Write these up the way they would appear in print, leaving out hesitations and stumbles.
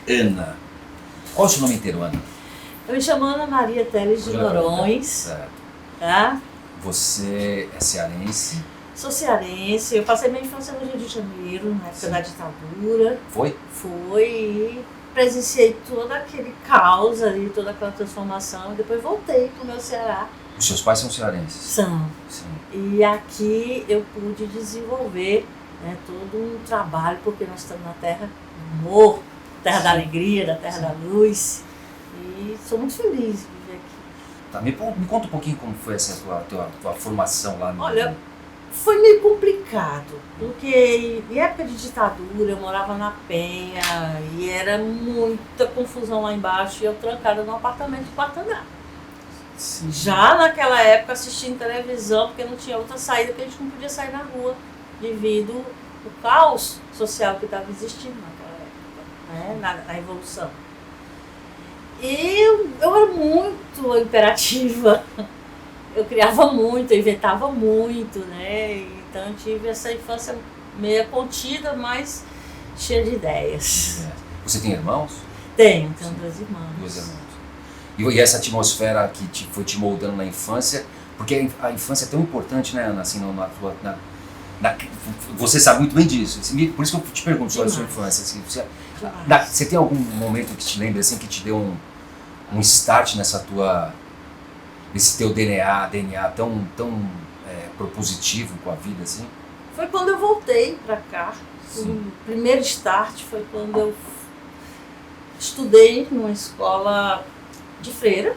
Ana. Qual é o seu nome inteiro, Ana? Eu me chamo Ana Maria Teles de Noronhos. Certo. Tá? Você é cearense? Sou cearense, eu passei minha infância no Rio de Janeiro, na época da ditadura. Foi? Foi, e presenciei todo aquele caos ali, toda aquela transformação, e depois voltei para o meu Ceará. Os seus pais são cearenses? São. Sim. E aqui eu pude desenvolver, né, todo um trabalho, porque nós estamos na terra do amor, terra da alegria, da terra da luz. E sou muito feliz de viver aqui. Tá, me conta um pouquinho como foi essa tua formação lá no... Olha, foi meio complicado, porque em época de ditadura eu morava na Penha e era muita confusão lá embaixo e eu trancada num apartamento de quarto andar. Sim. Já naquela época assistindo televisão, porque não tinha outra saída, porque a gente não podia sair na rua devido ao caos social que estava existindo naquela época, né, na Revolução. E eu era muito imperativa. Eu criava muito, eu inventava muito, né? Então eu tive essa infância meio contida, mas cheia de ideias. Você tem irmãos? Tenho dois irmãos. Dois irmãos. E essa atmosfera que foi te moldando na infância, porque a infância é tão importante, né, Ana? Assim, você sabe muito bem disso. Por isso que eu te pergunto sobre a sua infância. Assim, você tem algum momento que te lembra, assim, que te deu um start nesse teu DNA tão propositivo com a vida, assim? Foi quando eu voltei para cá. O primeiro start foi quando eu estudei numa escola de freira,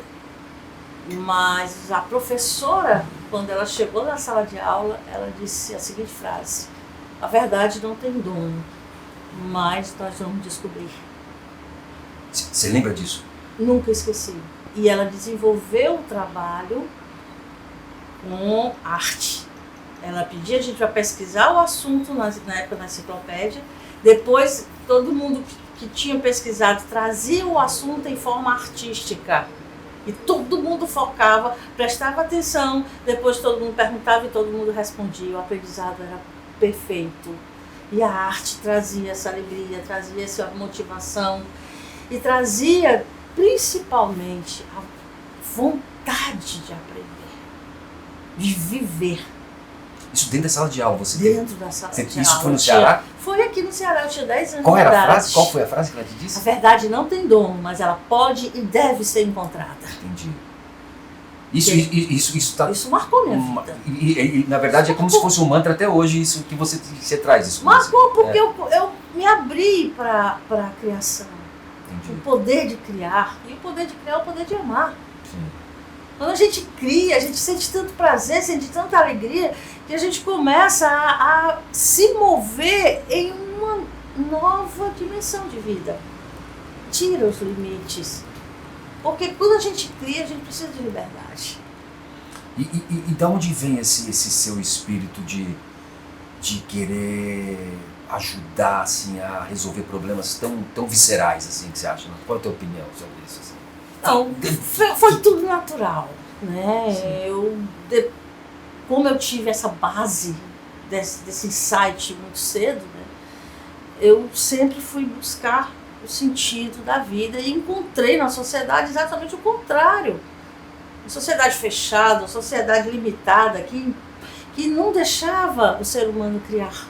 mas a professora, quando ela chegou na sala de aula, ela disse a seguinte frase: a verdade não tem dono, mas nós vamos descobrir. Você lembra disso? Nunca esqueci. E ela desenvolveu um trabalho com arte. Ela pedia a gente para pesquisar o assunto na época da enciclopédia. Depois, todo mundo que tinha pesquisado trazia o assunto em forma artística. E todo mundo focava, prestava atenção. Depois todo mundo perguntava e todo mundo respondia. O aprendizado era perfeito. E a arte trazia essa alegria, trazia essa motivação. E trazia principalmente a vontade de aprender, de viver. Isso dentro da sala de aula, você dentro da sala de aula. Isso foi no Ceará? Foi aqui no Ceará, eu tinha 10 anos. Qual era a frase? Qual foi a frase que ela te disse? A verdade não tem dono, mas ela pode e deve ser encontrada. Entendi. Isso marcou minha vida. E na verdade é como se fosse um mantra até hoje, isso que você traz. Isso marcou porque eu me abri para a criação. Entendi. O poder de criar. E o poder de criar é o poder de amar. Sim. Quando a gente cria, a gente sente tanto prazer, sente tanta alegria, que a gente começa a se mover em uma nova dimensão de vida. Tira os limites. Porque quando a gente cria, a gente precisa de liberdade. E de onde vem esse seu espírito de querer ajudar assim, a resolver problemas tão viscerais assim, que você acha? Qual é a tua opinião sobre isso? Assim? Não, foi tudo natural, né? Como eu tive essa base desse insight muito cedo, né? Eu sempre fui buscar o sentido da vida e encontrei na sociedade exatamente o contrário. Uma sociedade fechada, uma sociedade limitada, que não deixava o ser humano criar.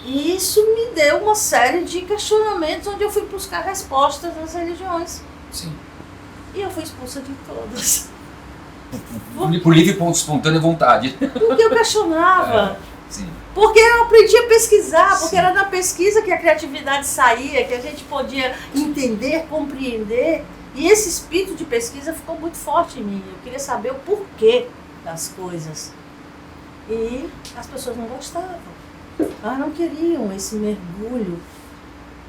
E isso me deu uma série de questionamentos onde eu fui buscar respostas nas religiões. Sim. E eu fui expulsa de todas. Por livre e espontânea vontade. Porque eu questionava. Sim. Porque eu aprendi a pesquisar, porque Sim. era na pesquisa que a criatividade saía, que a gente podia entender, compreender. E esse espírito de pesquisa ficou muito forte em mim. Eu queria saber o porquê das coisas. E as pessoas não gostavam. Elas não queriam esse mergulho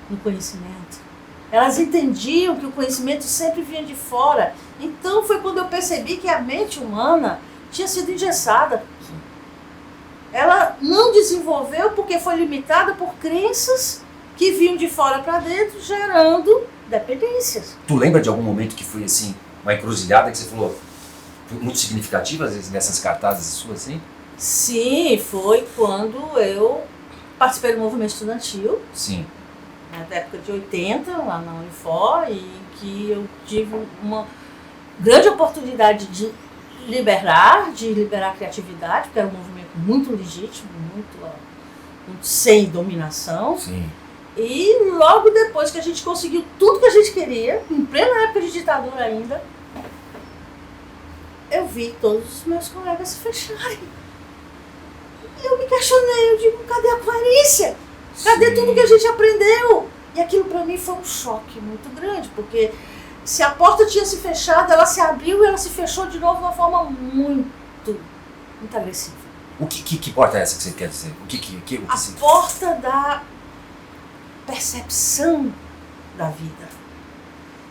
no conhecimento. Elas entendiam que o conhecimento sempre vinha de fora. Então foi quando eu percebi que a mente humana tinha sido engessada. Ela não desenvolveu porque foi limitada por crenças que vinham de fora para dentro, gerando dependências. Tu lembra de algum momento que foi assim, uma encruzilhada que você falou, muito significativa nessas cartazes suas assim? Sim, foi quando eu participei do movimento estudantil. Sim. na época de 80, lá na Unifor, e que eu tive uma grande oportunidade de liberar a criatividade, porque era um movimento muito legítimo, muito sem dominação. Sim. E logo depois que a gente conseguiu tudo que a gente queria, em plena época de ditadura ainda, eu vi todos os meus colegas se fecharem. E eu me questionei, eu digo, cadê a coerência? Cadê tudo que a gente aprendeu? E aquilo para mim foi um choque muito grande, porque se a porta tinha se fechado, ela se abriu e ela se fechou de novo de uma forma muito agressiva. Que porta é essa que você quer dizer? A porta da percepção da vida,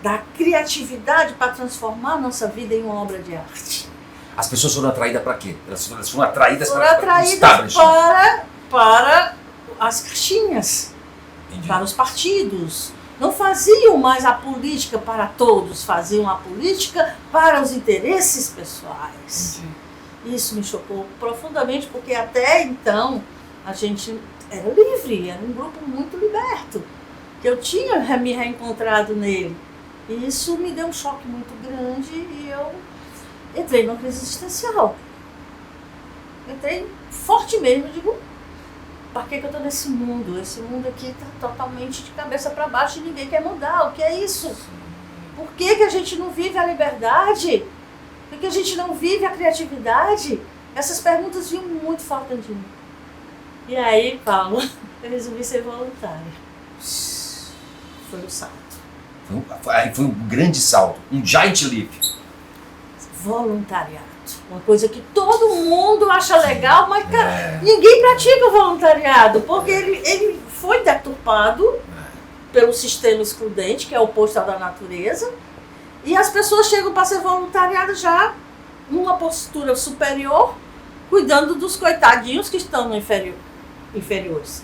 da criatividade para transformar a nossa vida em uma obra de arte. As pessoas foram atraídas para quê? Elas foram atraídas para as caixinhas, para os partidos. Não faziam mais a política para todos, faziam a política para os interesses pessoais. Entendi. Isso me chocou profundamente, porque até então a gente era livre, era um grupo muito liberto, que eu tinha me reencontrado nele. E isso me deu um choque muito grande e eu entrei numa crise existencial. Entrei forte mesmo, digo, para que eu estou nesse mundo? Esse mundo aqui está totalmente de cabeça para baixo e ninguém quer mudar. O que é isso? Por que a gente não vive a liberdade? Por que a gente não vive a criatividade? Essas perguntas vinham muito forte dentro de mim. E aí, Paulo, eu resolvi ser voluntária. Foi o salto. Foi um grande salto, um giant leap. Voluntariado. Uma coisa que todo mundo acha legal, mas cara, ninguém pratica o voluntariado, porque ele foi deturpado pelo sistema excludente, que é o oposto ao da natureza, e as pessoas chegam para ser voluntariadas já numa postura superior, cuidando dos coitadinhos que estão no inferiores.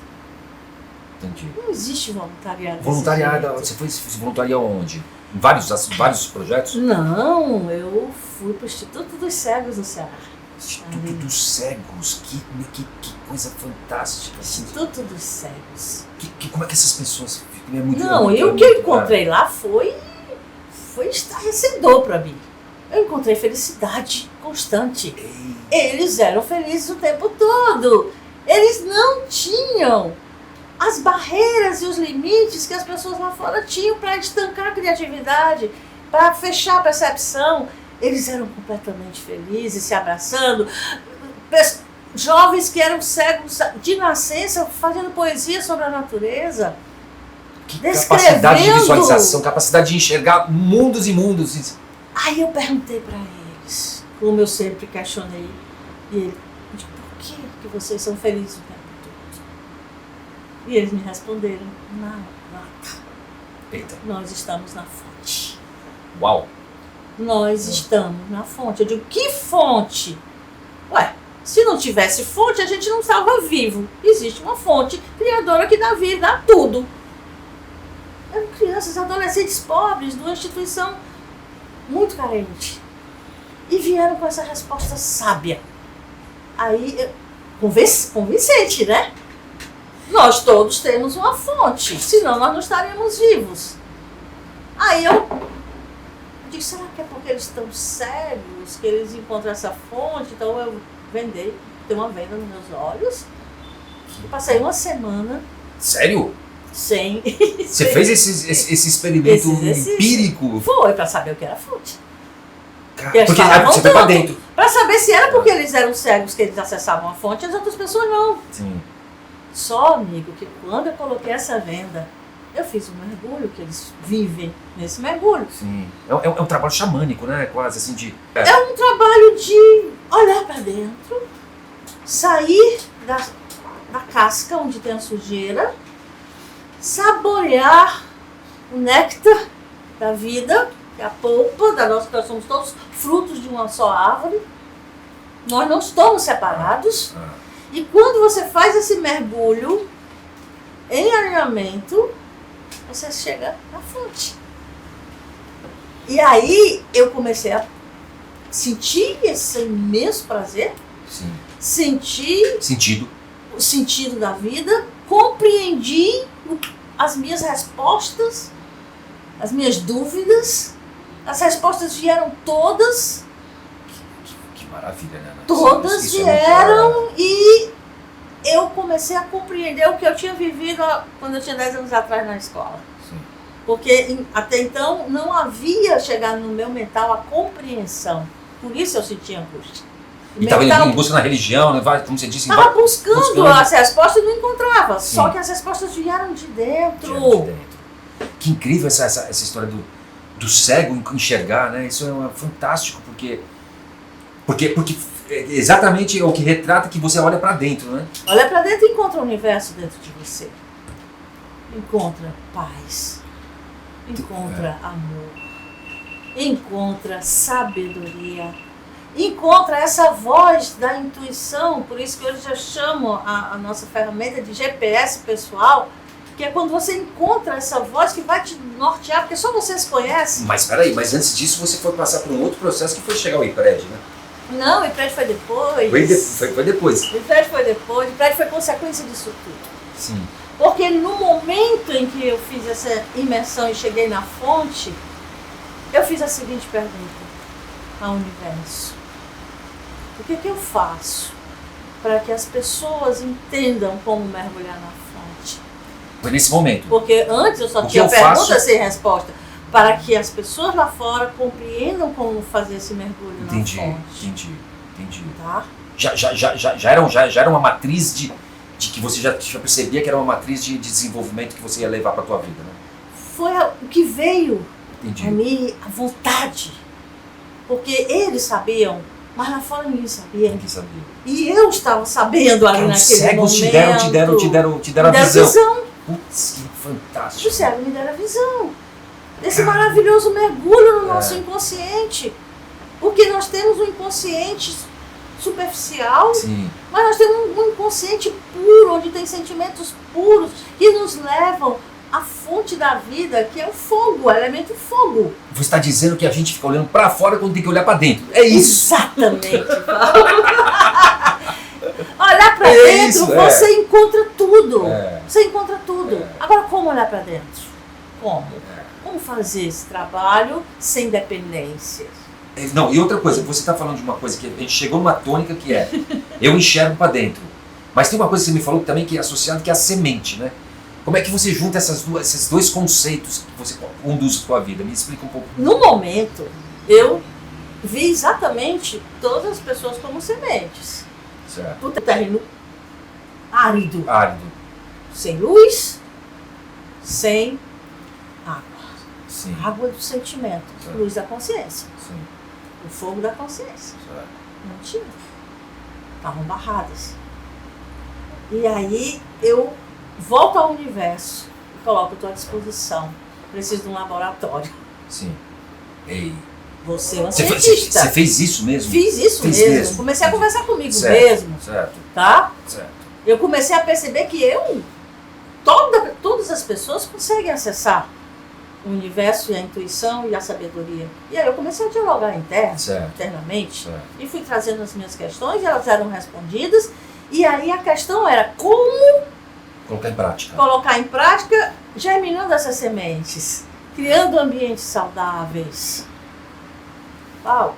Entendi. Não existe voluntariado. Voluntariado, você foi se voluntariar onde? Em vários projetos? Não, eu fui para o Instituto dos Cegos no Ceará. Instituto dos Cegos, que coisa fantástica. Instituto dos Cegos. Como é que essas pessoas... O que eu encontrei lá foi estarrecedor para mim. Eu encontrei felicidade constante. Eles eram felizes o tempo todo. Eles não tinham as barreiras e os limites que as pessoas lá fora tinham para estancar a criatividade, para fechar a percepção. Eles eram completamente felizes, se abraçando. Jovens que eram cegos de nascença, fazendo poesia sobre a natureza. Que capacidade de visualização, capacidade de enxergar mundos e mundos. Aí eu perguntei para eles, como eu sempre questionei, e ele, por que vocês são felizes o tempo todo? E eles me responderam, nada. Eita. Nós estamos na fonte. Uau! Nós estamos na fonte. Eu digo, que fonte? Ué, se não tivesse fonte, a gente não estava vivo. Existe uma fonte criadora que dá vida a tudo. Eram crianças, adolescentes pobres, de uma instituição muito carente. E vieram com essa resposta sábia. Aí, convincente, né? Nós todos temos uma fonte, senão nós não estaríamos vivos. Aí eu disse, será que é porque eles estão cegos, que eles encontram essa fonte? Então eu vendei, tem uma venda nos meus olhos. E passei uma semana. Sério? Sem. Você fez esse experimento empírico? Foi, para saber o que era fonte. Porque você foi para dentro. Para saber se era porque eles eram cegos que eles acessavam a fonte e as outras pessoas não. Sim. Só, amigo, que quando eu coloquei essa venda, eu fiz um mergulho, que eles vivem nesse mergulho. Sim. É um trabalho xamânico, né? Quase assim de... É um trabalho de olhar para dentro, sair da casca onde tem a sujeira, saborear o néctar da vida, que é a polpa da nossa, nós somos todos frutos de uma só árvore. Nós não estamos separados. E quando você faz esse mergulho em alinhamento, você chega na fonte. E aí eu comecei a sentir esse imenso prazer. Sim. Sentir sentido. O sentido da vida, compreendi as minhas respostas, as minhas dúvidas, as respostas vieram todas. Que maravilha, né? Todas Isso vieram e eu comecei a compreender o que eu tinha vivido quando eu tinha 10 anos atrás na escola. Sim. Porque até então não havia chegado no meu mental a compreensão. Por isso eu sentia angústia. E estava em busca na religião, né? Como você disse... Estava buscando as respostas e não encontrava. Sim. Só que as respostas vieram de dentro. Que incrível essa história do cego enxergar, né? Isso é fantástico, porque exatamente é o que retrata que você olha para dentro, né? Olha para dentro e encontra o universo dentro de você. Encontra paz. Encontra amor. Encontra sabedoria. Encontra essa voz da intuição. Por isso que hoje eu chamo a nossa ferramenta de GPS pessoal, que é quando você encontra essa voz que vai te nortear, porque só você se conhece. Mas peraí, mas antes disso você foi passar por um outro processo que foi chegar ao IPRED, né? Não, o IPRED foi depois. Foi depois. O IPRED foi depois. O IPRED foi consequência disso tudo. Sim. Porque no momento em que eu fiz essa imersão e cheguei na fonte, eu fiz a seguinte pergunta ao universo. O que eu faço para que as pessoas entendam como mergulhar na fonte? Foi nesse momento. Porque antes eu só tinha pergunta sem resposta. Para que as pessoas lá fora compreendam como fazer esse mergulho na fonte. Entendi. Tá? Já era uma matriz de que você já percebia que era uma matriz de desenvolvimento que você ia levar para a tua vida, né? Foi o que veio Entendi. a mim, a vontade. Porque eles sabiam, mas lá fora ninguém sabia. Ninguém sabia. E eu estava sabendo ali naquele cegos momento. Te deram a visão. Putz, que fantástico. Os cegos me deram a visão. Esse maravilhoso mergulho no nosso inconsciente. Porque nós temos um inconsciente superficial, sim, mas nós temos um inconsciente puro, onde tem sentimentos puros que nos levam à fonte da vida, que é o fogo, o elemento fogo. Você está dizendo que a gente fica olhando para fora quando tem que olhar para dentro. É isso. Exatamente. Olhar para dentro, você encontra tudo. Você encontra tudo. Agora, como olhar para dentro? Como? Como fazer esse trabalho sem dependência? Não, e outra coisa, você está falando de uma coisa que a gente chegou numa tônica que é eu enxergo para dentro. Mas tem uma coisa que você me falou também que é associada, que é a semente, né? Como é que você junta esses dois conceitos que você conduz a sua vida? Me explica um pouco. No momento, eu vi exatamente todas as pessoas como sementes. Certo. O terreno árido. Sem luz, sem água. Sim. Água do sentimento, certo. Luz da consciência. Sim. O fogo da consciência. Certo. Não tinha. Estavam barradas. E aí eu volto ao universo e coloco à tua disposição. Preciso de um laboratório. Sim. Ei. Você é uma cientista. Você fez isso mesmo? Fiz isso mesmo. Comecei a conversar comigo mesmo. Certo. Tá? Certo. Eu comecei a perceber que todas as pessoas conseguem acessar o universo e a intuição e a sabedoria. E aí eu comecei a dialogar internamente. Certo. E fui trazendo as minhas questões, elas eram respondidas. E aí a questão era como colocar em prática, germinando essas sementes, criando ambientes saudáveis. Uau!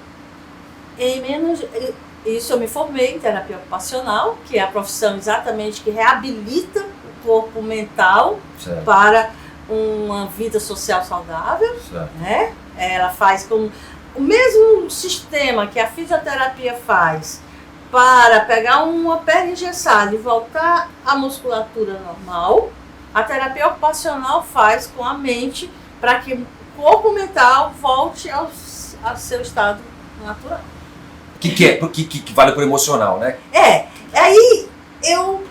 Isso eu me formei em terapia ocupacional, que é a profissão exatamente que reabilita o corpo mental, certo, para uma vida social saudável, né? Ela faz com o mesmo sistema que a fisioterapia faz para pegar uma perna engessada e voltar à musculatura normal. A terapia ocupacional faz com a mente para que o corpo mental volte ao seu estado natural. Que vale para o emocional, né? Aí eu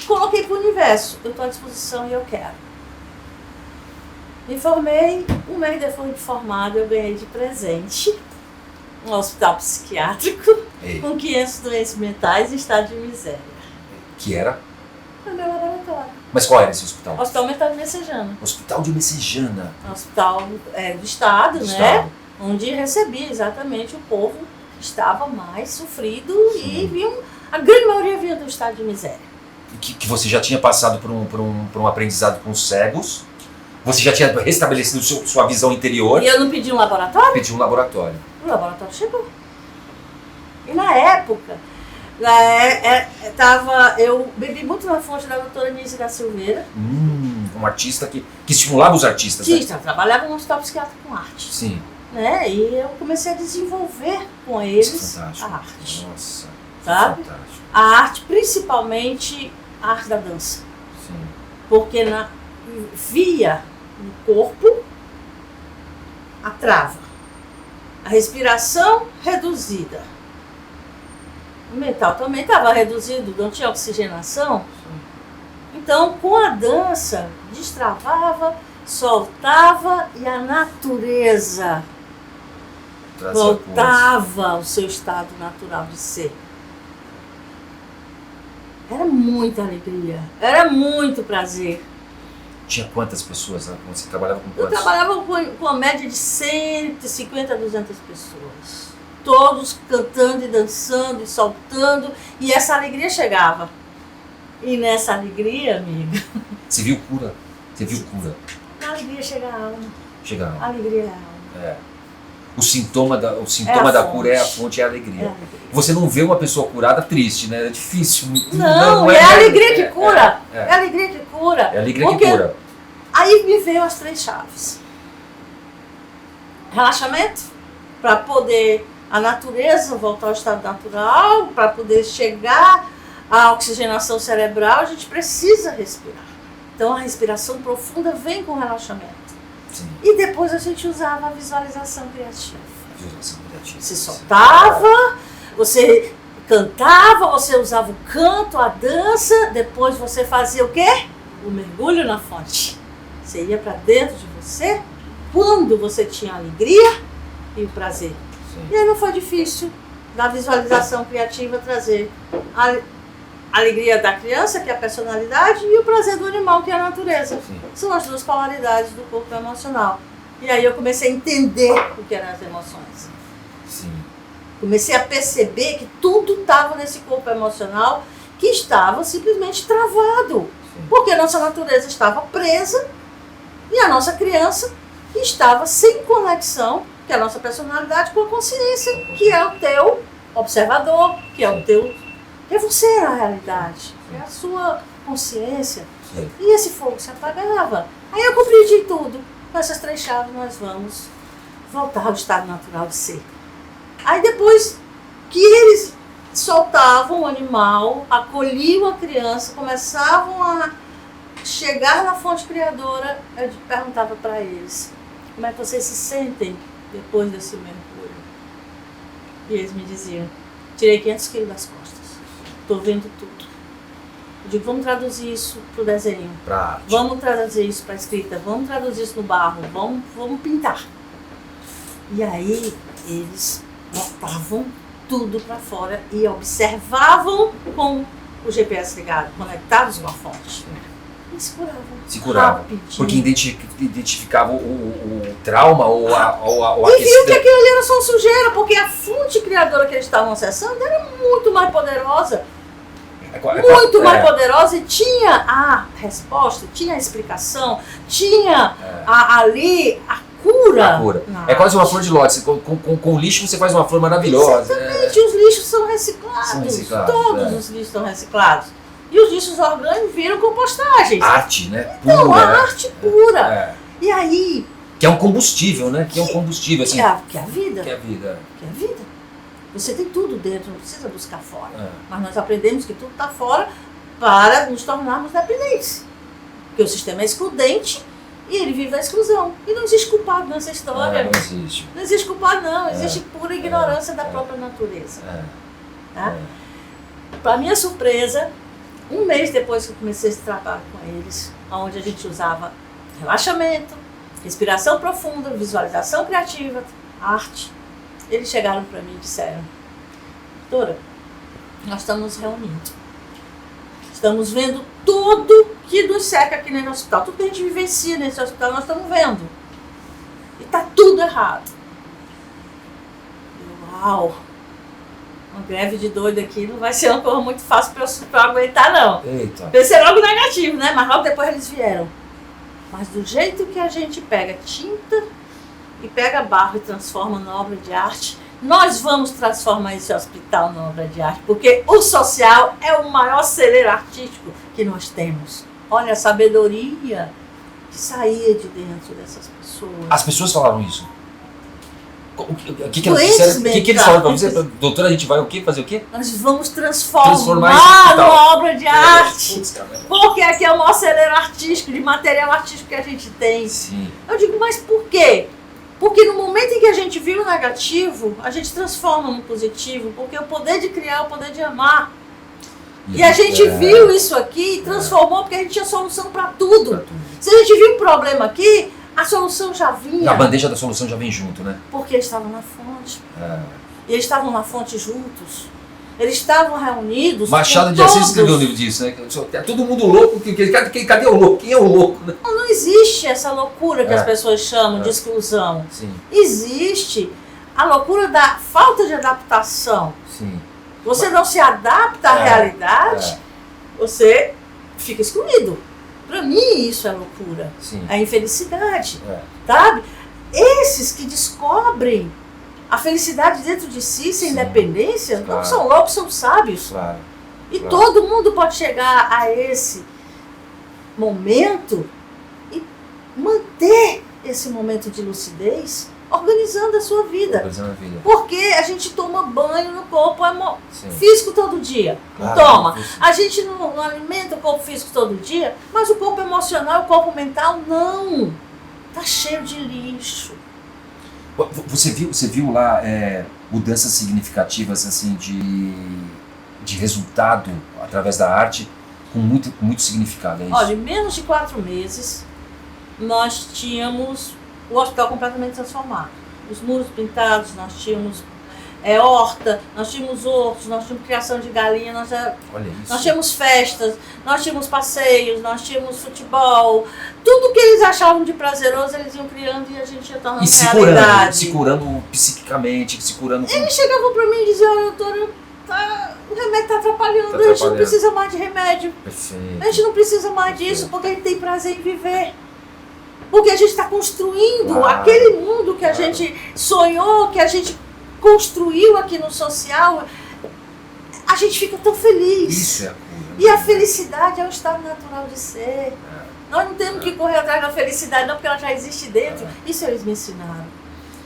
coloquei para o universo. Eu estou à disposição e eu quero. Me formei, um mês depois de formado, eu ganhei de presente um hospital psiquiátrico com 500 doentes mentais em estado de miséria. Que era? Foi meu laboratório. Mas qual era esse hospital? Hospital Mental de Messejana. Hospital de Messejana. Hospital do Estado, né? Onde recebia exatamente o povo que estava mais sofrido. Sim. E a grande maioria vinha do estado de miséria. que você já tinha passado por um aprendizado com os cegos, você já tinha restabelecido sua visão interior. E eu não pedi um laboratório? Pedi um laboratório. O laboratório chegou. E na época, eu bebi muito na fonte da doutora Nise da Silveira. Um artista que estimulava os artistas. Sim, né? eu trabalhava no hospital psiquiátrico com arte. Sim. Né? E eu comecei a desenvolver com eles Isso é a fantástico. arte. Nossa, Sabe? fantástico. A arte, principalmente a arte da dança. Sim. Porque via no corpo a trava, a respiração reduzida. O mental também estava reduzido, não tinha oxigenação. Então, com a dança, destravava, soltava e a natureza voltava ao seu estado natural de ser. Era muita alegria, era muito prazer. Tinha quantas pessoas? Né? Você trabalhava com Eu quantas? trabalhava com uma média de 150 a 200 pessoas. Todos cantando e dançando e soltando. E essa alegria chegava. E nessa alegria, amiga... Você viu cura? Você viu cura? A alegria chega à alma. Chega A lá. alegria é a alma. É. O sintoma da fonte. cura é a fonte, é a alegria. É a alegria. Você não vê uma pessoa curada triste, né? É difícil. Não, é a alegria que cura. É a alegria que cura. É a alegria Porque que cura. aí me veio as 3 chaves. Relaxamento, para poder a natureza voltar ao estado natural, para poder chegar à oxigenação cerebral, a gente precisa respirar. Então a respiração profunda vem com relaxamento. Sim. E depois a gente usava a visualização criativa. Visualização criativa. Você soltava, você cantava, você usava o canto, a dança, depois você fazia o quê? O mergulho na fonte. Você ia para dentro de você quando você tinha a alegria e o prazer. Sim. E aí não foi difícil da visualização criativa trazer a alegria da criança, que é a personalidade, e o prazer do animal, que é a natureza. Sim. São as 2 polaridades do corpo emocional. E aí eu comecei a entender o que eram as emoções. Sim. Comecei a perceber que tudo estava nesse corpo emocional que estava simplesmente travado. Sim. Porque a nossa natureza estava presa e a nossa criança estava sem conexão, que é a nossa personalidade, com a consciência, que é o teu observador, que é o teu... que é você na realidade, é a sua consciência. Sim. E esse fogo se apagava. Aí eu compreendi tudo. Com essas 3 chaves nós vamos voltar ao estado natural de ser. Aí depois que eles soltavam o animal, acolhiam a criança, começavam a chegar na fonte criadora, eu perguntava para eles, como é que vocês se sentem depois desse mergulho? E eles me diziam, tirei 500 quilos das costas, estou vendo tudo. Eu digo, vamos traduzir isso para o desenho, Pra arte. vamos traduzir isso para a escrita, vamos traduzir isso no barro, vamos pintar. E aí eles botavam tudo para fora e observavam com o GPS ligado, conectados com a fonte. E se curavam. Se curava. Rapidinho. Porque identificava o trauma ou a E viu que aquilo ali era só sujeira, porque a fonte criadora que eles estavam acessando era muito mais poderosa. Muito mais poderosa, e tinha a resposta, tinha a explicação, tinha ali a cura. A cura. É quase uma flor de lótus. Com o lixo você faz uma flor maravilhosa. Exatamente, os lixos são reciclados. São reciclados, Todos os lixos são reciclados. E os lixos orgânicos viram compostagens. Arte, né? Pura. Então, a arte pura. É. E aí... Que é um combustível, né? Que é um combustível, assim. Que é a vida. Que é a vida. Que é a vida. Você tem tudo dentro, não precisa buscar fora. É. Mas nós aprendemos que tudo está fora para nos tornarmos dependentes. Porque o sistema é excludente e ele vive da exclusão. E não existe culpado nessa história. Não existe. Não existe culpado, não. Existe pura ignorância da própria natureza. Tá? Para minha surpresa, um mês depois que eu comecei esse trabalho com eles, onde a gente usava relaxamento, respiração profunda, visualização criativa, arte, eles chegaram para mim e disseram: doutora, nós estamos nos reunindo. Estamos vendo tudo que nos cerca aqui nesse hospital. Tudo que a gente vivencia nesse hospital, nós estamos vendo. E está tudo errado. Uau! Uma greve de doido aqui não vai ser uma coisa muito fácil para eu aguentar, não. Eita. Pensei logo negativo, né? Mas logo depois eles vieram. Mas do jeito que a gente pega tinta e pega barro e transforma numa obra de arte, nós vamos transformar esse hospital numa obra de arte, porque o social é o maior celeiro artístico que nós temos. Olha a sabedoria que saía de dentro dessas pessoas. As pessoas falaram isso. O que eles falaram pra você? Doutora, a gente vai o quê? Fazer o quê? Nós vamos transformar esse numa obra de arte. Putz, cara. Porque aqui é o maior celeiro artístico, de material artístico que a gente tem. Sim. Eu digo, mas por quê? Porque no momento em que a gente viu o negativo, a gente transforma no positivo, porque o poder de criar é o poder de amar. E a gente viu isso aqui e transformou, porque a gente tinha solução para tudo. Se a gente viu um problema aqui, a solução já vinha. A bandeja da solução já vem junto, né? Porque eles estavam na fonte. E eles estavam na fonte juntos. Eles estavam reunidos. Machado de Assis escreveu um livro disso, né? É todo mundo louco. Cadê o louco? Quem é o louco? Né? Não existe essa loucura que as pessoas chamam de exclusão. Sim. Existe a loucura da falta de adaptação. Sim. Você não se adapta à realidade, você fica excluído. Para mim isso é loucura. Sim. É infelicidade. Sabe? Esses que descobrem a felicidade dentro de si, sem independência, não são loucos, são sábios. Claro. E todo mundo pode chegar a esse momento e manter esse momento de lucidez organizando a sua vida. Organizando a vida. Porque a gente toma banho no corpo físico todo dia. Não toma. A gente não alimenta o corpo físico todo dia, mas o corpo emocional, o corpo mental, não. Tá cheio de lixo. Você viu lá mudanças significativas assim de resultado através da arte com muito significado, é isso? Olha, em menos de 4 meses nós tínhamos o hospital completamente transformado. Os muros pintados, nós tínhamos horta, nós tínhamos hortos, nós tínhamos criação de galinha, nós tínhamos festas, nós tínhamos passeios, nós tínhamos futebol. Tudo que eles achavam de prazeroso, eles iam criando e a gente ia tornando realidade. Se curando psiquicamente, se curando... Eles chegavam para mim e diziam, olha, doutora, o remédio está atrapalhando, a gente não precisa mais de remédio. Perfeito. A gente não precisa mais disso, porque a gente tem prazer em viver. Porque a gente está construindo aquele mundo que a gente sonhou, que a gente construiu aqui no social. A gente fica tão feliz. Isso é a cura. E a felicidade é o estado natural de ser. Nós não temos que correr atrás da felicidade, não, porque ela já existe dentro. Isso eles me ensinaram.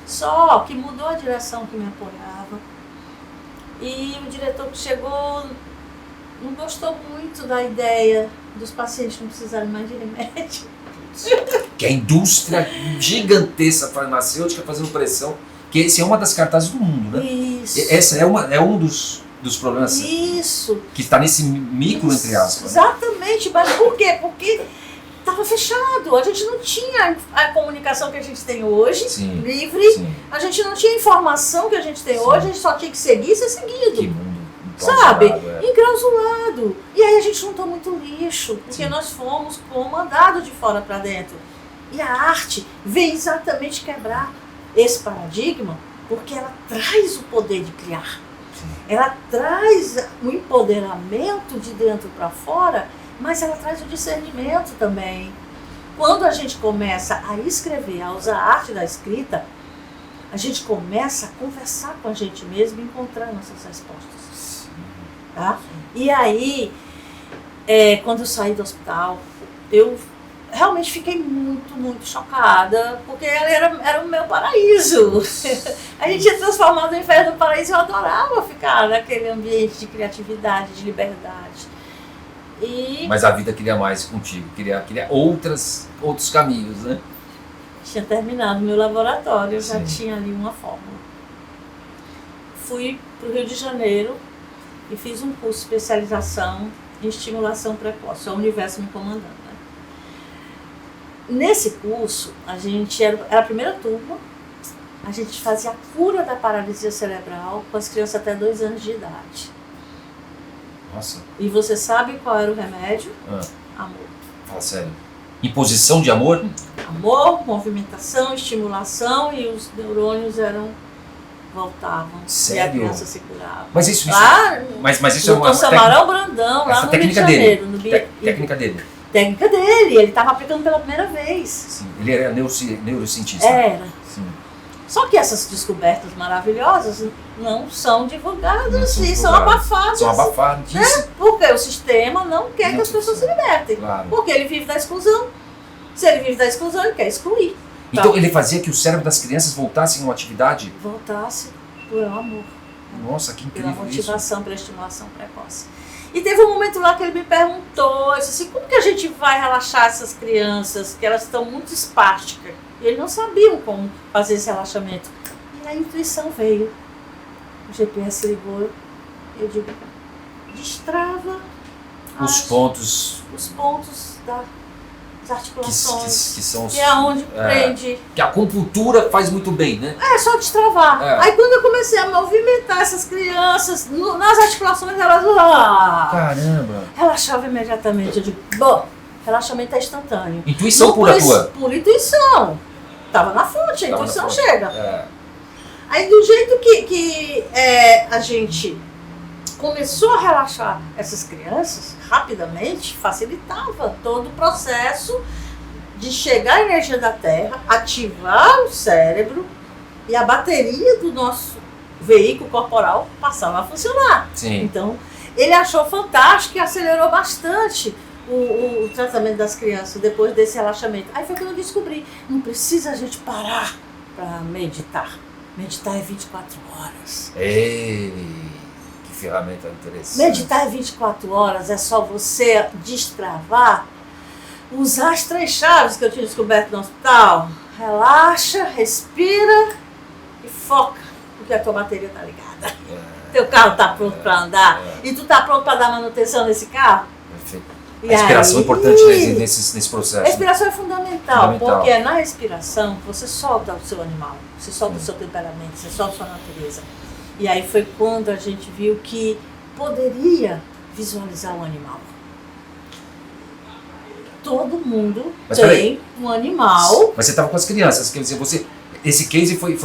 Só que mudou a direção que me apoiava. E o diretor que chegou não gostou muito da ideia dos pacientes não precisarem mais de remédio. Que a indústria gigantesca farmacêutica fazendo pressão, que esse é uma das cartazes do mundo, né? Isso. Essa é um dos problemas. Isso. Que está nesse micro, entre aspas. Exatamente, mas por quê? Porque estava fechado, a gente não tinha a comunicação que a gente tem hoje, livre, a gente não tinha a informação que a gente tem hoje, a gente só tinha que seguir e ser seguido. Que mundo. Sabe? Enclausulado. E aí a gente juntou muito lixo, porque nós fomos comandado de fora para dentro. E a arte vem exatamente quebrar esse paradigma, porque ela traz o poder de criar. Ela traz o empoderamento de dentro para fora, mas ela traz o discernimento também. Quando a gente começa a escrever, a usar a arte da escrita, a gente começa a conversar com a gente mesmo e encontrar nossas respostas. Tá? E aí, quando eu saí do hospital, eu realmente fiquei muito chocada, porque ela era o meu paraíso. A gente tinha transformado o inferno no paraíso, eu adorava ficar naquele ambiente de criatividade, de liberdade. Mas a vida queria mais contigo, queria outros caminhos, né? Tinha terminado meu laboratório, eu já tinha ali uma fórmula. Fui para o Rio de Janeiro e fiz um curso de especialização em estimulação precoce, o universo me comandando. Né? Nesse curso, a gente era a primeira turma, a gente fazia a cura da paralisia cerebral com as crianças até 2 anos de idade. Nossa. E você sabe qual era o remédio? Amor. Fala sério. Imposição de amor? Amor, movimentação, estimulação, e os neurônios eram voltavam. Sério? E a criança se curava. Mas isso Lá, mas isso é no uma Samarão Brandão, lá essa no técnica Rio de dele. Janeiro. Técnica dele. Técnica dele, ele estava aplicando pela primeira vez. Sim. Ele era neurocientista. Era. Sim. Só que essas descobertas maravilhosas não são divulgadas Não são e são divulgadas. abafadas. São abafados. Né? Porque o sistema não quer Não que as pessoas se libertem. Claro. Porque ele vive da exclusão. Se ele vive da exclusão, ele quer excluir. Então ele fazia que o cérebro das crianças voltasse a uma atividade. Voltasse por amor. Nossa, que Pela incrível isso. motivação, pela estimulação precoce. E teve um momento lá que ele me perguntou, eu disse assim, como que a gente vai relaxar essas crianças, que elas estão muito espásticas? E eles não sabiam como fazer esse relaxamento. E a intuição veio. O GPS ligou, eu digo, destrava Os pontos os pontos das articulações, que são os. que é onde prende. Que a acupuntura faz muito bem, né? É só destravar. É. Aí quando eu comecei a movimentar essas crianças nas articulações, elas Caramba! relaxavam imediatamente. Eu digo, bom, relaxamento é instantâneo. Intuição Não pura por tua. Por intuição. Tava na fonte, a Tava na intuição fonte. chega. É. Aí do jeito que a gente começou a relaxar essas crianças, rapidamente, facilitava todo o processo de chegar a energia da Terra, ativar o cérebro e a bateria do nosso veículo corporal passava a funcionar. Sim. Então, ele achou fantástico e acelerou bastante o tratamento das crianças depois desse relaxamento. Aí foi quando eu descobri, não precisa a gente parar para meditar. Meditar é 24 horas. Ei, que ferramenta interessante. Meditar é 24 horas, é só você destravar, usar as 3 chaves que eu tinha descoberto no hospital. Relaxa, respira e foca, porque a tua bateria tá ligada. Teu carro tá pronto para andar e tu tá pronto para dar manutenção nesse carro. Perfeito. E A respiração é aí, importante nesse processo. A respiração é fundamental, Fundamental. porque na respiração você solta o seu animal, você solta o seu temperamento, você solta a sua natureza. E aí foi quando a gente viu que poderia visualizar um animal. Todo mundo Mas tem um animal. Mas você estava com as crianças, quer dizer, esse case foi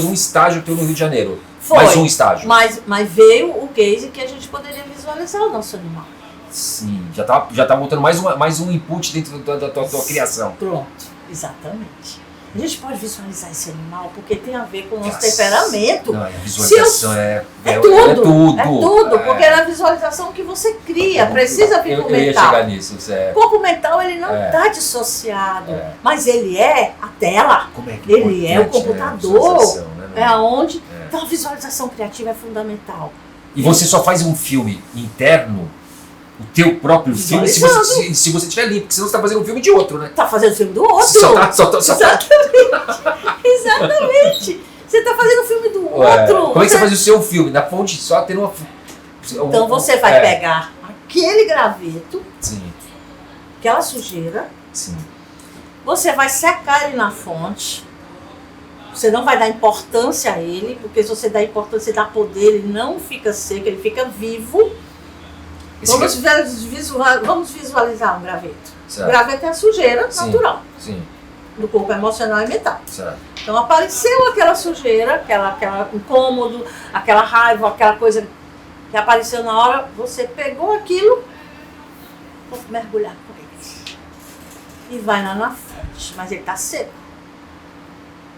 um estágio teu no Rio de Janeiro. Foi, Mais um estágio. Mas veio o case que a gente poderia visualizar o nosso animal. Sim, já tá botando mais um input dentro da tua criação. Pronto, exatamente. A gente pode visualizar esse animal porque tem a ver com o nosso Nossa. temperamento. Não, a visualização É tudo. tudo, porque é na visualização que você cria, precisa vir pro eu ia mental. chegar nisso. O corpo mental ele não está dissociado, mas ele é a tela, Como é que ele é o importante, computador, visualização, né, é onde. Então a visualização criativa é fundamental. E você só faz um filme interno, o teu próprio filme, se você estiver limpo, porque senão você está fazendo um filme de outro, né? Tá fazendo filme do outro. Exatamente. Você tá fazendo filme do outro. Como é que você faz o seu filme? Na fonte só tendo uma. Então você vai pegar aquele graveto, Sim. aquela sujeira, Sim. você vai secar ele na fonte. Você não vai dar importância a ele, porque se você dá importância e dá poder, ele não fica seco, ele fica vivo. Vamos visualizar um graveto. Certo. O graveto é a sujeira natural Sim. do corpo emocional e mental. Certo. Então apareceu aquela sujeira, aquela incômodo, aquela raiva, aquela coisa que apareceu na hora, você pegou aquilo, vou mergulhar com ele. E vai lá na fonte, mas ele está seco.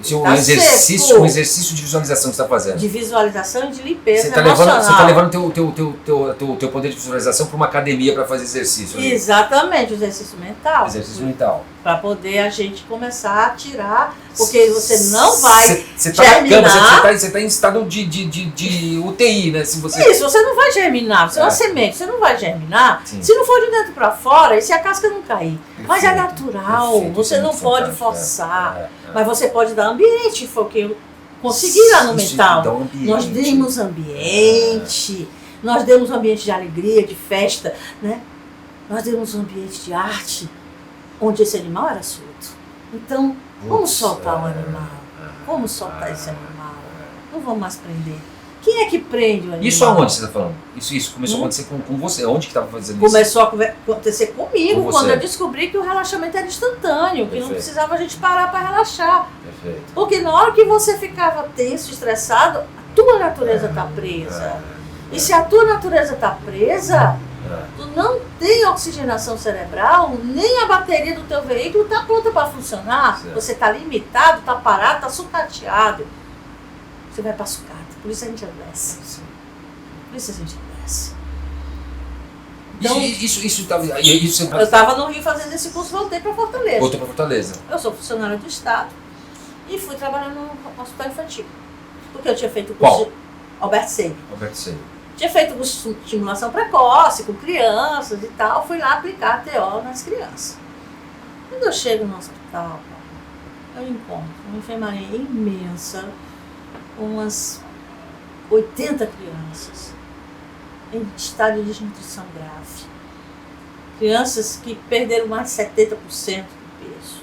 Isso é um Tá exercício, seco. um exercício de visualização que você está fazendo. De visualização e de limpeza Você está emocional. levando teu poder de visualização para uma academia para fazer exercício. Né? Exatamente, o exercício mental. Exercício mental. Para poder a gente começar a tirar, porque você não vai Você está na cama, germinar. você está em estado de UTI, né? Se você... Isso, você não vai germinar, você é uma semente, você não vai germinar. Sim. Se não for de dentro para fora e se a casca não cair. Mas é Perfeito, natural, perfeito, você isso é não muito pode fantástico, forçar. Mas você pode dar ambiente, foi o que eu consegui lá no Isso, mental. dá um ambiente. Nós demos ambiente, nós demos um ambiente de alegria, de festa, né? Nós demos um ambiente de arte, onde esse animal era solto. Então, vamos soltar o animal, vamos soltar esse animal, não vamos mais prender. Quem é que prende o animal? Isso aonde você está falando? Isso começou a acontecer com você. Onde que estava fazendo isso? Começou a acontecer comigo, Com quando você. eu descobri que o relaxamento era instantâneo, que não Perfeito. precisava a gente parar para relaxar. Perfeito. Porque na hora que você ficava tenso, estressado, a tua natureza está presa. E se a tua natureza está presa, tu não tem oxigenação cerebral, nem a bateria do teu veículo está pronta para funcionar. Certo. Você está limitado, está parado, está sucateado. Você vai para sucata. Por isso a gente adoece. Sim. Por isso a gente adoece. Então, Então, isso eu estava no Rio fazendo esse curso, voltei para Fortaleza. Voltou para Fortaleza. Eu sou funcionária do Estado e fui trabalhar no hospital infantil. Porque eu tinha feito o curso de Alberto Seib. Alberto Seib. Tinha feito curso de estimulação precoce com crianças e tal. Fui lá aplicar a TO nas crianças. Quando eu chego no hospital, eu encontro uma enfermaria imensa, umas 80 crianças em estado de desnutrição grave. Crianças que perderam mais de 70% do peso.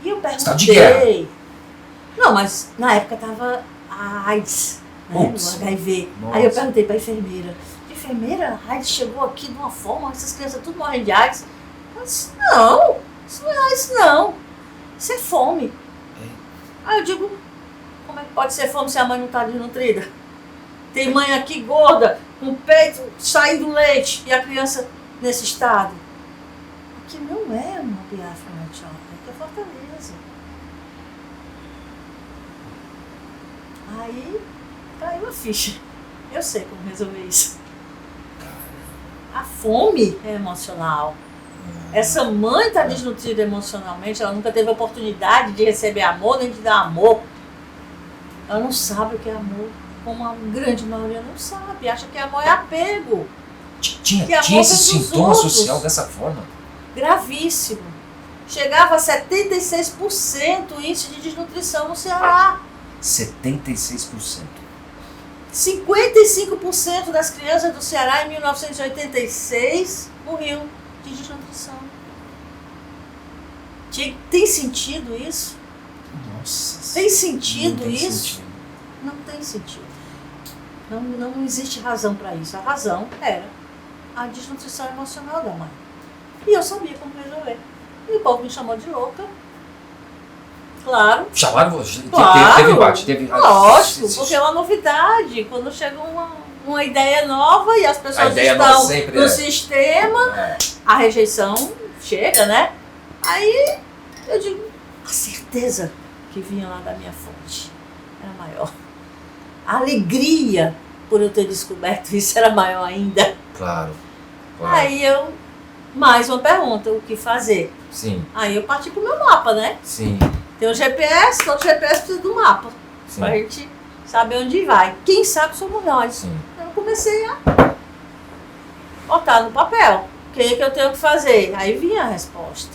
E eu Estado de guerra. perguntei. Não, mas na época estava a AIDS, né, Ups. o HIV. Nossa. Aí eu perguntei para a enfermeira: enfermeira, a AIDS chegou aqui de uma forma, essas crianças tudo morrem de AIDS. Ela disse: não, isso não é AIDS não. Isso é fome. Aí eu digo: como é que pode ser fome se a mãe não está desnutrida? Tem mãe aqui gorda, com o peito saindo leite e a criança nesse estado. Aqui não é uma Biafra Network, aqui é Fortaleza. Aí caiu a ficha. Eu sei como resolver isso. A fome é emocional. Essa mãe está desnutrida emocionalmente, ela nunca teve a oportunidade de receber amor nem de dar amor. Ela não sabe o que é amor, como a grande maioria não sabe. Acha que amor é apego. Tinha Que amor esse vem dos sintoma outros. social dessa forma? Gravíssimo. Chegava a 76% o índice de desnutrição no Ceará. 76%. 55% das crianças do Ceará em 1986 morriam de desnutrição. Tem sentido isso? Nossa. Tem sentido não tem isso? sentido. Não tem sentido. Não existe razão para isso. A razão era a desnutrição emocional da mãe. E eu sabia como resolver. E o povo me chamou de louca. Claro. Chamaram você? Claro. Teve embate? Teve... Lógico, porque é uma novidade. Quando chega uma ideia nova e as pessoas estão no sistema, a rejeição chega, né? Aí eu digo, a certeza que vinha lá da minha fonte era maior. A alegria por eu ter descoberto isso era maior ainda. Claro. Aí eu, mais uma pergunta, o que fazer? Sim. Aí eu parti pro meu mapa, né? Sim. Tem o GPS, todo GPS precisa do mapa. Sim. Pra gente saber onde vai. Quem sabe somos nós. Sim. Eu comecei a botar no papel. O que é que eu tenho que fazer? Aí vinha a resposta.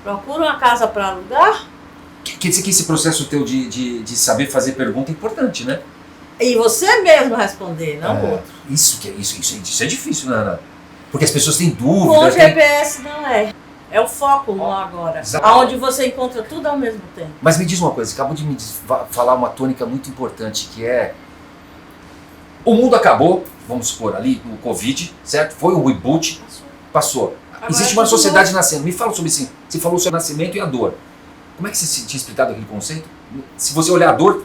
Procura uma casa para alugar. Quer dizer que esse processo teu de saber fazer pergunta é importante, né? E você mesmo responder, não o outro. Isso é difícil, né, Ana? Porque as pessoas têm Com dúvida. o GPS não é. É o foco no agora. Exato. Onde você encontra tudo ao mesmo tempo. Mas me diz uma coisa, você acabou de falar uma tônica muito importante, que é... O mundo acabou, vamos supor, ali no Covid, certo? Foi um reboot, passou. Agora Existe uma continua. sociedade nascendo. Me fala sobre isso. Você falou sobre o nascimento e a dor. Como é que você tinha explicado aquele conceito? Se você olhar a dor,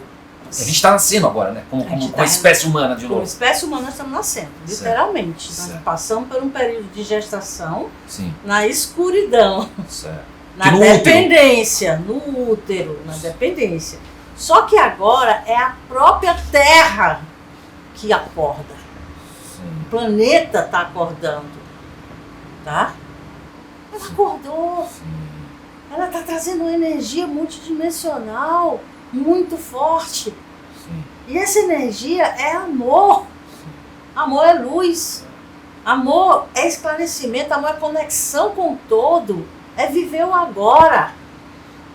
a gente está nascendo agora, né? Como uma espécie humana de Como novo. espécie humana nós estamos nascendo, literalmente. Certo. Nós passamos por um período de gestação Sim, na escuridão, certo. na no dependência, no útero, na dependência. Só que agora é a própria Terra que acorda. Sim. O planeta está acordando, tá? Ela acordou. Sim. Ela está trazendo uma energia multidimensional, muito forte. Sim. E essa energia é amor. Amor é luz. Amor é esclarecimento. Amor é conexão com o todo. É viver o agora.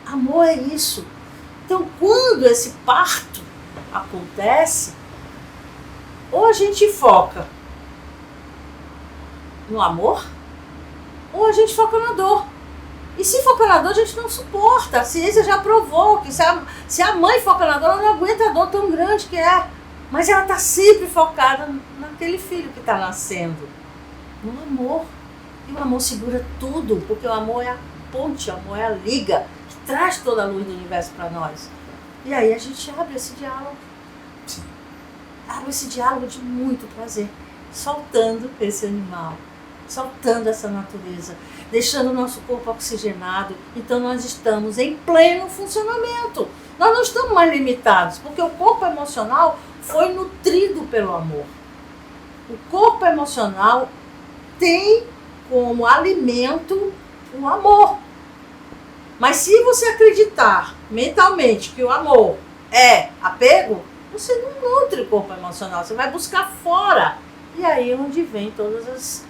Amor é isso. Então, quando esse parto acontece, ou a gente foca no amor, ou a gente foca na dor. E se for canador, a gente não suporta. A ciência já provou que se a mãe for canadora, ela não aguenta a dor tão grande que é. Mas ela está sempre focada naquele filho que está nascendo. No amor. E o amor segura tudo, porque o amor é a ponte, o amor é a liga que traz toda a luz do universo para nós. E aí a gente abre esse diálogo. Sim. Abre esse diálogo de muito prazer. Soltando esse animal. Soltando essa natureza. Deixando o nosso corpo oxigenado. Então nós estamos em pleno funcionamento. Nós não estamos mais limitados, porque o corpo emocional foi nutrido pelo amor. O corpo emocional tem como alimento o amor. Mas se você acreditar mentalmente que o amor é apego, você não nutre o corpo emocional, você vai buscar fora. E aí é onde vem todas as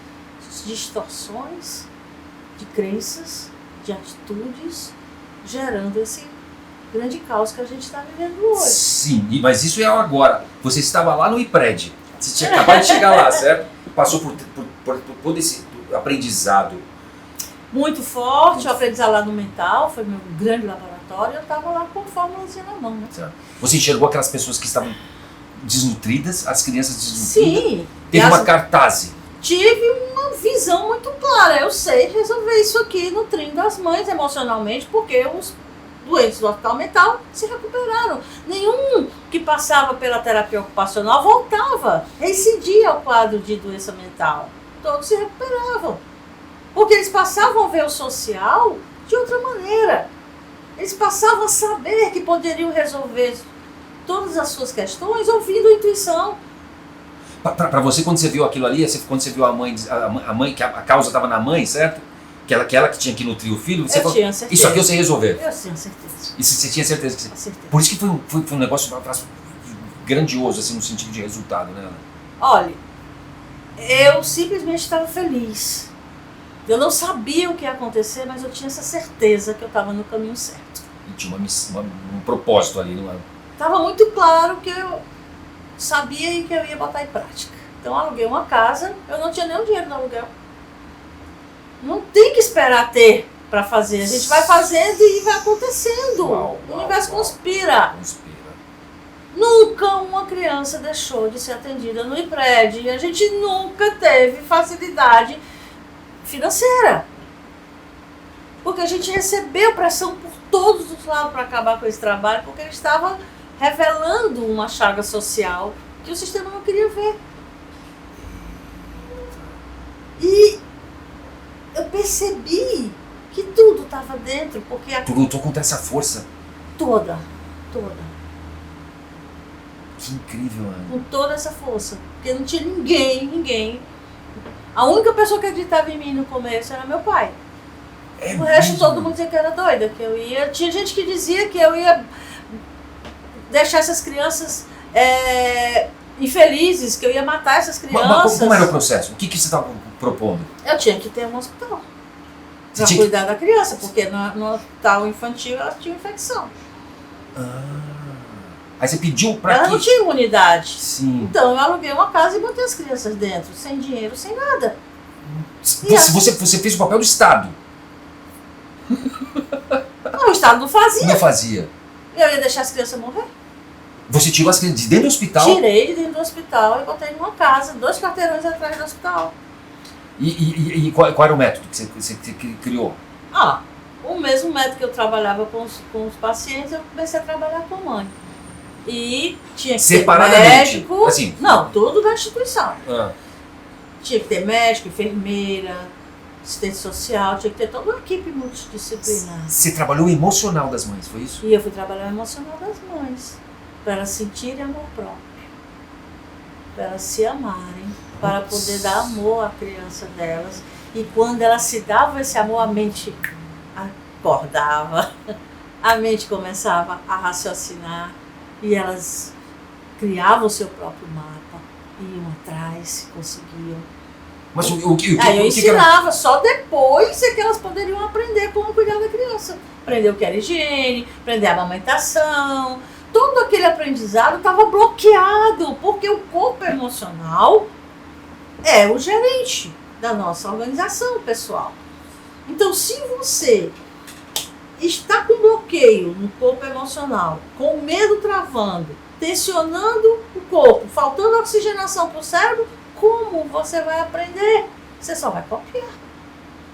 distorções de crenças, de atitudes, gerando esse grande caos que a gente está vivendo hoje. Sim, mas isso é agora. Você estava lá no IPRED, você tinha acabado de chegar lá, certo? Passou por todo esse aprendizado. Muito forte, o aprendizado mental, foi meu grande laboratório, eu estava lá com a fórmulazinha na mão. Né? Certo. Você enxergou aquelas pessoas que estavam desnutridas, as crianças desnutridas? Sim. Teve uma cartaz. Tive uma visão muito clara, eu sei resolver isso aqui nutrindo as mães emocionalmente, porque os doentes do hospital mental se recuperaram. Nenhum que passava pela terapia ocupacional voltava, reincidia ao quadro de doença mental. Todos se recuperavam. Porque eles passavam a ver o social de outra maneira. Eles passavam a saber que poderiam resolver todas as suas questões ouvindo a intuição. Para você, quando você viu aquilo ali, quando você viu a mãe que a causa estava na mãe, certo? Que ela que tinha que nutrir o filho, você falou, tinha certeza. Isso aqui eu sei resolver. Eu tinha certeza. E você tinha certeza que certeza. Por isso que foi um negócio grandioso, assim, no sentido de resultado, né? Olha, eu simplesmente estava feliz. Eu não sabia o que ia acontecer, mas eu tinha essa certeza que eu estava no caminho certo. E tinha um propósito ali, não é? Estava muito claro que eu sabia e que eu ia botar em prática. Então aluguei uma casa, eu não tinha nenhum dinheiro no aluguel. Não tem que esperar ter para fazer, a gente vai fazendo e vai acontecendo. O universo conspira. Nunca uma criança deixou de ser atendida no IPRED e a gente nunca teve facilidade financeira. Porque a gente recebeu pressão por todos os lados para acabar com esse trabalho, porque ele estava revelando uma chaga social que o sistema não queria ver. E eu percebi que tudo estava dentro, porque Tu lutou contra essa força. Toda. Que incrível, Ana. Com toda essa força. Porque não tinha ninguém. A única pessoa que acreditava em mim no começo era meu pai. O resto todo mundo dizia que eu era doida, que eu ia... Tinha gente que dizia que eu ia deixar essas crianças infelizes, que eu ia matar essas crianças. Mas como era o processo? O que você estava propondo? Eu tinha que ter um hospital para cuidar da criança, porque no hospital infantil ela tinha infecção. Aí você pediu para ela não tinha imunidade. Sim. Então eu aluguei uma casa e botei as crianças dentro, sem dinheiro, sem nada. Você fez o papel do Estado. Não, o Estado não fazia. Não fazia. Eu ia deixar as crianças morrer. Você tirou as crianças de dentro do hospital? Tirei de dentro do hospital e botei numa casa, 2 quarteirões atrás do hospital. E qual era o método que você criou? O mesmo método que eu trabalhava com os pacientes, eu comecei a trabalhar com a mãe. E tinha que ter médico. Assim. Não, tudo da instituição. Tinha que ter médico, enfermeira, assistente social, tinha que ter toda uma equipe multidisciplinar. Você trabalhou o emocional das mães, foi isso? E eu fui trabalhar o emocional das mães, para elas sentirem amor próprio, para elas se amarem, para poder dar amor à criança delas. E quando elas se davam esse amor, a mente acordava, a mente começava a raciocinar e elas criavam o seu próprio mapa, iam atrás, conseguiam. Mas Aí eu ensinava, só depois é que elas poderiam aprender como cuidar da criança. Aprender o que era higiene, aprender a amamentação. Todo aquele aprendizado estava bloqueado, porque o corpo emocional é o gerente da nossa organização pessoal. Então, se você está com bloqueio no corpo emocional, com o medo travando, tensionando o corpo, faltando oxigenação para o cérebro, como você vai aprender? Você só vai copiar.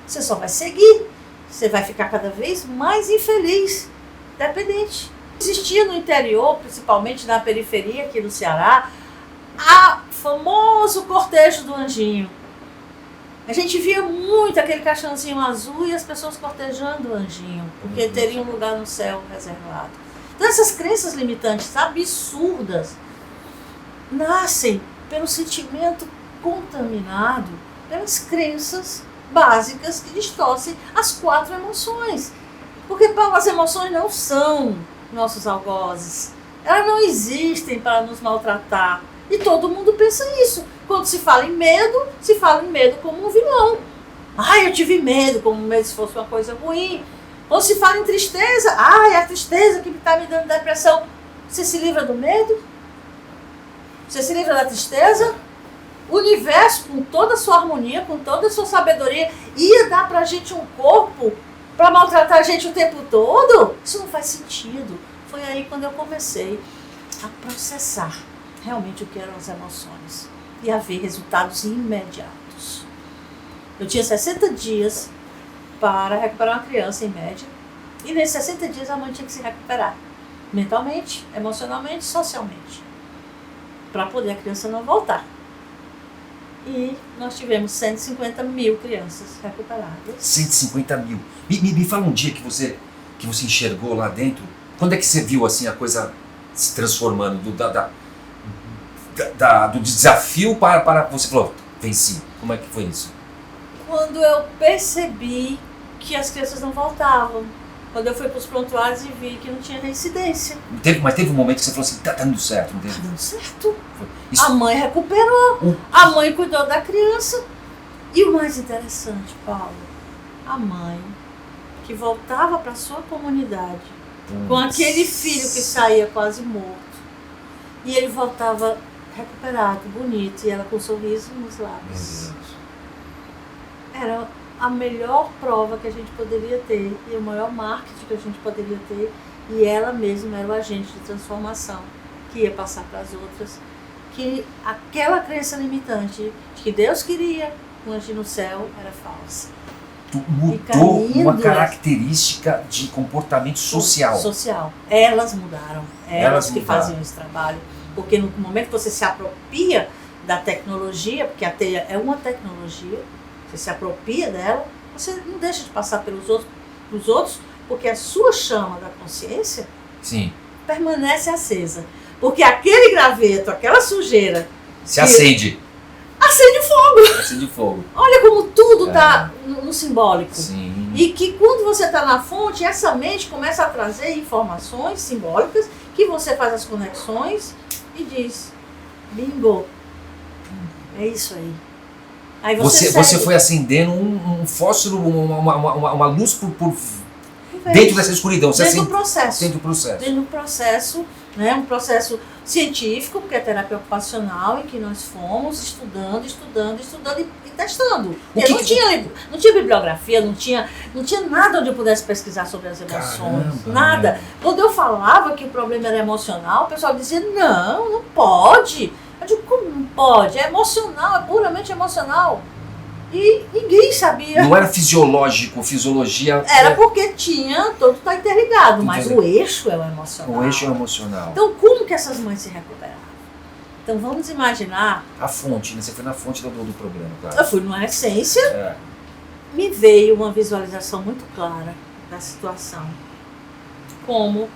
Você só vai seguir. Você vai ficar cada vez mais infeliz, dependente. Existia no interior, principalmente na periferia aqui do Ceará, o famoso cortejo do anjinho. A gente via muito aquele caixãozinho azul e as pessoas cortejando o anjinho, porque teria um lugar no céu reservado. Então essas crenças limitantes absurdas nascem pelo sentimento contaminado pelas crenças básicas que distorcem as 4 emoções. Porque, Paulo, as emoções não são nossos algozes. Elas não existem para nos maltratar. E todo mundo pensa isso. Quando se fala em medo como um vilão. Eu tive medo, como medo se fosse uma coisa ruim. Ou se fala em tristeza, é a tristeza que está me dando depressão. Você se livra do medo? Você se livra da tristeza? O universo, com toda a sua harmonia, com toda a sua sabedoria, ia dar pra gente um corpo para maltratar a gente o tempo todo? Isso não faz sentido. Foi aí quando eu comecei a processar realmente o que eram as emoções e a ver resultados imediatos. Eu tinha 60 dias para recuperar uma criança, em média, e nesses 60 dias a mãe tinha que se recuperar mentalmente, emocionalmente, socialmente, para poder a criança não voltar. E nós tivemos 150 mil crianças recuperadas. 150 mil. Me fala um dia que você enxergou lá dentro. Quando é que você viu assim a coisa se transformando do desafio para você falou, venci. Como é que foi isso? Quando eu percebi que as crianças não voltavam. Quando eu fui para os prontuários e vi que não tinha reincidência. Mas teve um momento que você falou assim, tá dando certo, não teve? Tá dando certo. A mãe recuperou. A mãe cuidou da criança. E o mais interessante, Paulo, a mãe que voltava para sua comunidade com aquele filho que saía quase morto. E ele voltava recuperado, bonito, e ela com um sorriso nos lábios. Era a melhor prova que a gente poderia ter e o maior marketing que a gente poderia ter, e ela mesma era o agente de transformação que ia passar para as outras, que aquela crença limitante de que Deus queria um anjo no céu era falsa. Tu mudou uma característica de comportamento social. Social. Elas mudaram. Elas que faziam esse trabalho. Porque no momento que você se apropria da tecnologia, porque a teia é uma tecnologia, você se apropria dela, você não deixa de passar pelos outros, porque a sua chama da consciência permanece acesa. Porque aquele graveto, aquela sujeira... Se acende. Acende o fogo. Acende o fogo. Olha como tudo está no simbólico. Sim. E que quando você está na fonte, essa mente começa a trazer informações simbólicas, que você faz as conexões e diz, bingo, é isso aí. Aí você foi acendendo um fósforo, uma luz por dentro dessa escuridão. Dentro do processo. Dentro do processo. Dentro do processo, né? Um processo científico, porque é terapia ocupacional, em que nós fomos estudando e testando. Não tinha bibliografia, não tinha nada onde eu pudesse pesquisar sobre as emoções. Caramba, nada. Né? Quando eu falava que o problema era emocional, o pessoal dizia, não pode. Eu digo, como não pode? É emocional, é puramente emocional. E ninguém sabia. Não era fisiológico, fisiologia... Era porque tudo está interligado, mas o eixo é o emocional. O eixo é o emocional. Então, como que essas mães se recuperavam? Então, vamos imaginar... A fonte, né? Você foi na fonte do problema, claro. Eu fui numa essência, me veio uma visualização muito clara da situação. Como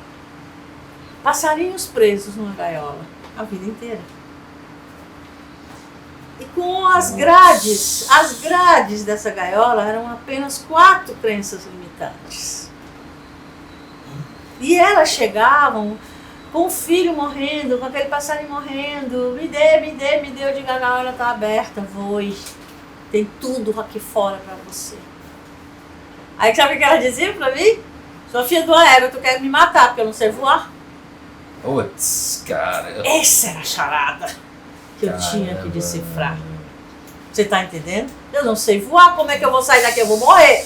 passarinhos presos numa gaiola a vida inteira. E com as grades dessa gaiola eram apenas 4 crenças limitantes. E elas chegavam com o filho morrendo, com aquele passarinho morrendo, me dê, eu digo, a gaiola está aberta, voe. Tem tudo aqui fora para você. Aí sabe o que ela dizia para mim? Sua filha do aéreo, tu quer me matar porque eu não sei voar? Putz, cara. Essa era a charada que eu tinha que decifrar. Você tá entendendo? Eu não sei voar, como é que eu vou sair daqui? Eu vou morrer.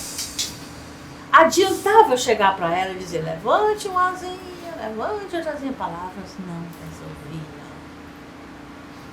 adiantava eu chegar para ela e dizer, levante uma asinha, levante outra asinha, palavras não resolviam.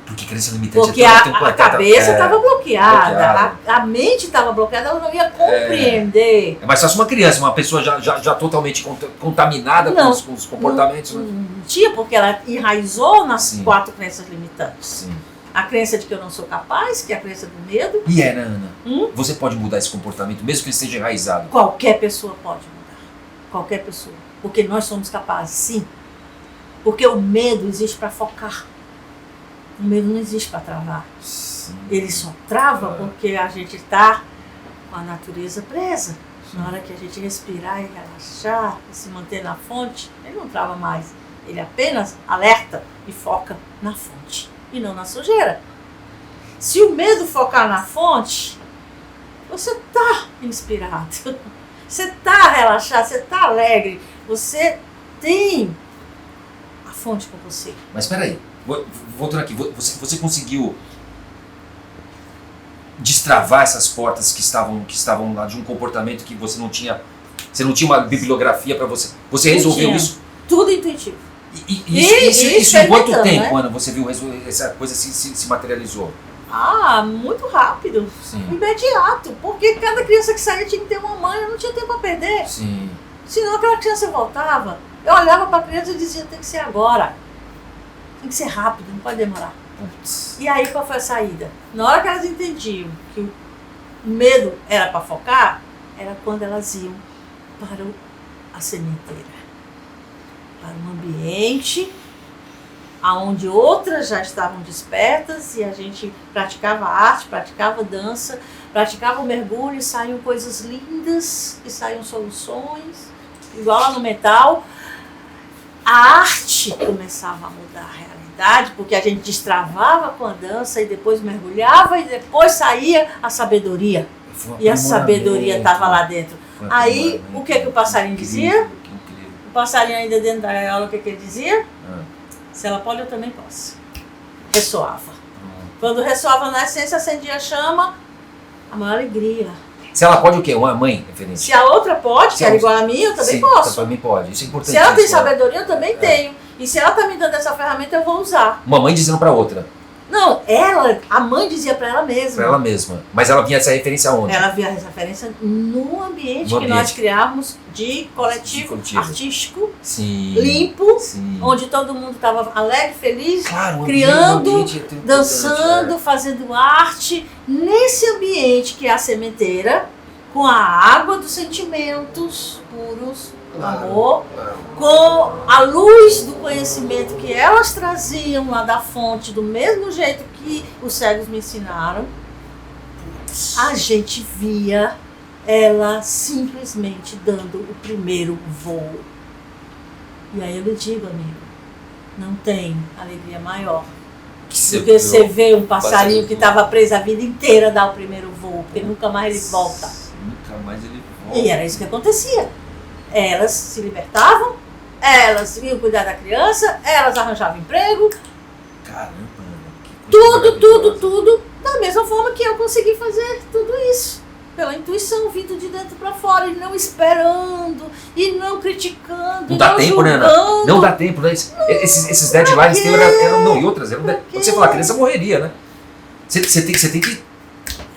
Porque crença limitante Porque a cabeça estava bloqueada, a mente estava bloqueada, ela não ia compreender. É mais fácil uma criança, uma pessoa já totalmente contaminada com os comportamentos. Não tinha, porque ela enraizou nas 4 crenças limitantes. Sim. A crença de que eu não sou capaz, que é a crença do medo. E né, Ana? Você pode mudar esse comportamento, mesmo que ele esteja enraizado? Qualquer pessoa pode mudar. Qualquer pessoa. Porque nós somos capazes, sim. Porque o medo existe para focar. O medo não existe para travar. Sim. Ele só trava porque a gente está com a natureza presa. Na hora que a gente respirar e relaxar e se manter na fonte, ele não trava mais. Ele apenas alerta e foca na fonte e não na sujeira. Se o medo focar na fonte, você está inspirado, você está relaxado, você está alegre, você tem a fonte com você. Mas espera aí, voltando aqui, você conseguiu destravar essas portas que estavam lá de um comportamento que você não tinha uma bibliografia para você. Você resolveu isso? Tudo intuitivo. Isso em quanto tempo, Ana, você viu essa coisa se materializou? Muito rápido. Sim. Imediato. Porque cada criança que saía tinha que ter uma mãe, eu não tinha tempo a perder. Sim. Senão aquela criança voltava. Eu olhava para a criança e dizia, tem que ser agora. Tem que ser rápido, não pode demorar. Putz. E aí qual foi a saída? Na hora que elas entendiam que o medo era para focar, era quando elas iam para a sementeira. Para um ambiente onde outras já estavam despertas e a gente praticava arte, praticava dança, praticava o mergulho e saíam coisas lindas, e saíam soluções, igual lá no metal. A arte começava a mudar a realidade, porque a gente destravava com a dança e depois mergulhava e depois saía a sabedoria. E a sabedoria estava lá dentro. Aí, o que o passarinho dizia? O passarinho ainda dentro da gaiola, o que ele dizia? Se ela pode, eu também posso. Ressoava. Quando ressoava na essência, acendia a chama, a maior alegria. Se ela pode o quê? Uma mãe, referente. Se a outra pode, que era igual a mim, eu também posso. Também pode. Isso é importante. Se ela tem sabedoria, eu também tenho. E se ela está me dando essa ferramenta, eu vou usar. Uma mãe dizendo para outra. Não, a mãe dizia para ela mesma. Para ela mesma. Mas ela vinha essa referência aonde? Ela via essa referência no ambiente que nós criávamos de coletivo. Artístico, sim, limpo, sim. Onde todo mundo estava alegre, feliz, claro, criando, dançando, fazendo arte. Nesse ambiente que é a sementeira, com a água dos sentimentos puros, do amor, com a luz do conhecimento que elas traziam lá da fonte, do mesmo jeito que os cegos me ensinaram, a gente via ela simplesmente dando o primeiro voo. E aí eu lhe digo, amigo, não tem alegria maior do que você ver um passarinho que estava preso a vida inteira dar o primeiro voo, porque nunca mais ele volta. Nunca mais ele volta. E era isso que acontecia. Elas se libertavam, elas iam cuidar da criança, elas arranjavam emprego. Caramba, que coisa Tudo, da mesma forma que eu consegui fazer tudo isso. Pela intuição, vindo de dentro para fora, e não esperando, e não criticando, não dá tempo, né, Ana? Não dá tempo, né? Esses deadlines eram e outras. Quando você falar, a criança morreria, né? Você tem que...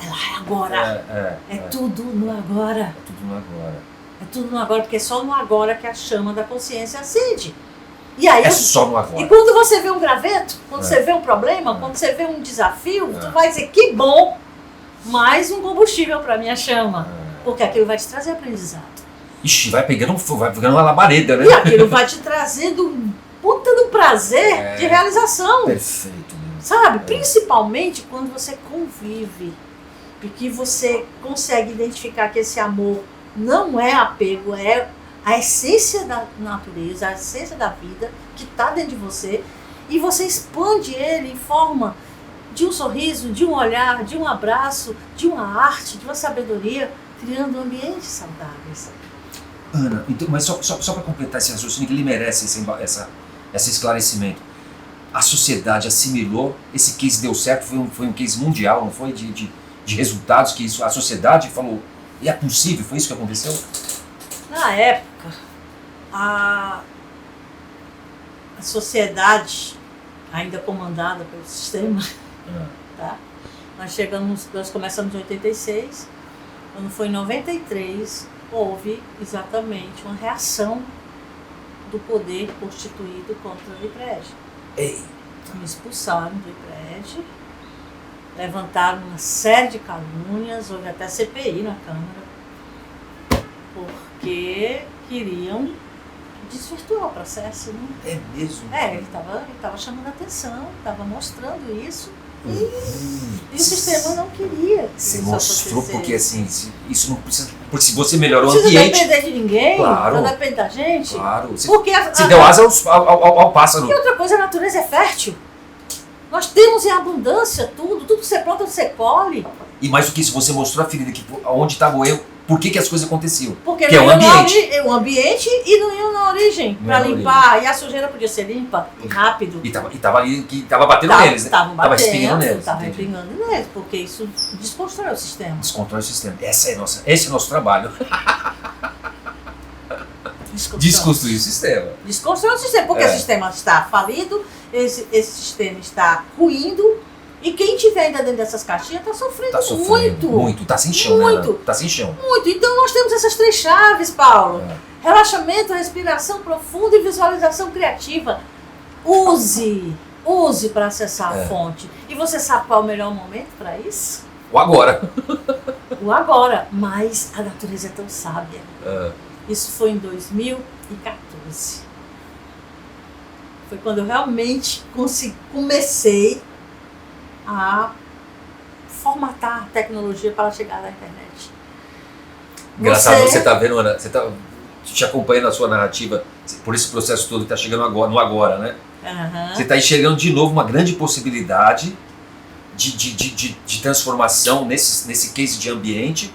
Ela é agora. É tudo no agora. É tudo no agora. É tudo no agora, porque é só no agora que a chama da consciência acende. E aí, só no agora. E quando você vê um graveto, quando você vê um problema, quando você vê um desafio, tu vai dizer, que bom, mais um combustível para minha chama. Porque aquilo vai te trazer aprendizado. Ixi, vai pegando uma labareda, né? E aquilo vai te trazendo um puta do prazer de realização. Perfeito. Sabe? Principalmente quando você convive. Porque você consegue identificar que esse amor não é apego, é a essência da natureza, a essência da vida que está dentro de você, e você expande ele em forma de um sorriso, de um olhar, de um abraço, de uma arte, de uma sabedoria, criando ambientes saudáveis. Ana, então, mas só para completar esse raciocínio, que ele merece esse esclarecimento. A sociedade assimilou, esse case deu certo, foi um case mundial, não foi? De resultados, que a sociedade falou, e é possível, foi isso que aconteceu? Na época, a sociedade, ainda comandada pelo sistema, tá? Nós começamos em 86, quando foi em 93, houve exatamente uma reação do poder constituído contra o IPRED. Me expulsaram do IPRED, levantaram uma série de calúnias, houve até CPI na Câmara, porque queriam desvirtuar o processo, né? É mesmo? Ele estava chamando a atenção, estava mostrando isso, e o sistema não queria. Você mostrou porque assim, isso não precisa. Porque se você melhorou o ambiente. Não ambiente. Não depender de ninguém, claro, não depende da gente. Claro. Porque você deu asa ao pássaro. E outra coisa, a natureza é fértil. Nós temos em abundância tudo que você planta, você colhe. E mais do que isso, você mostrou a ferida, que onde estava o erro, por que as coisas aconteciam. Porque que é o ambiente. O ambiente e não iam na origem para limpar. E a sujeira podia ser limpa e rápido. E tava ali, que tava batendo neles, né? Tava espinhando neles. Tava respingando neles, porque isso desconstrói o sistema. Desconstrói o sistema. Esse é o nosso trabalho. Desconstruir o sistema. Desconstruir o sistema, porque o sistema está falido, esse sistema está ruindo. E quem estiver ainda dentro dessas caixinhas está sofrendo, muito. Tá sem chão, muito. Né? Tá sem chão. Muito. Então nós temos essas 3 chaves, Paulo. Relaxamento, respiração profunda e visualização criativa. Use para acessar a fonte. E você sabe qual é o melhor momento para isso? O agora. O agora. Mas a natureza é tão sábia. Isso foi em 2014. Foi quando eu realmente comecei a formatar a tecnologia para chegar na internet. Engraçado, você tá vendo, Ana, você tá te acompanhando a sua narrativa, por esse processo todo que tá chegando agora, no agora, né? Você tá enxergando de novo uma grande possibilidade de transformação nesse case de ambiente,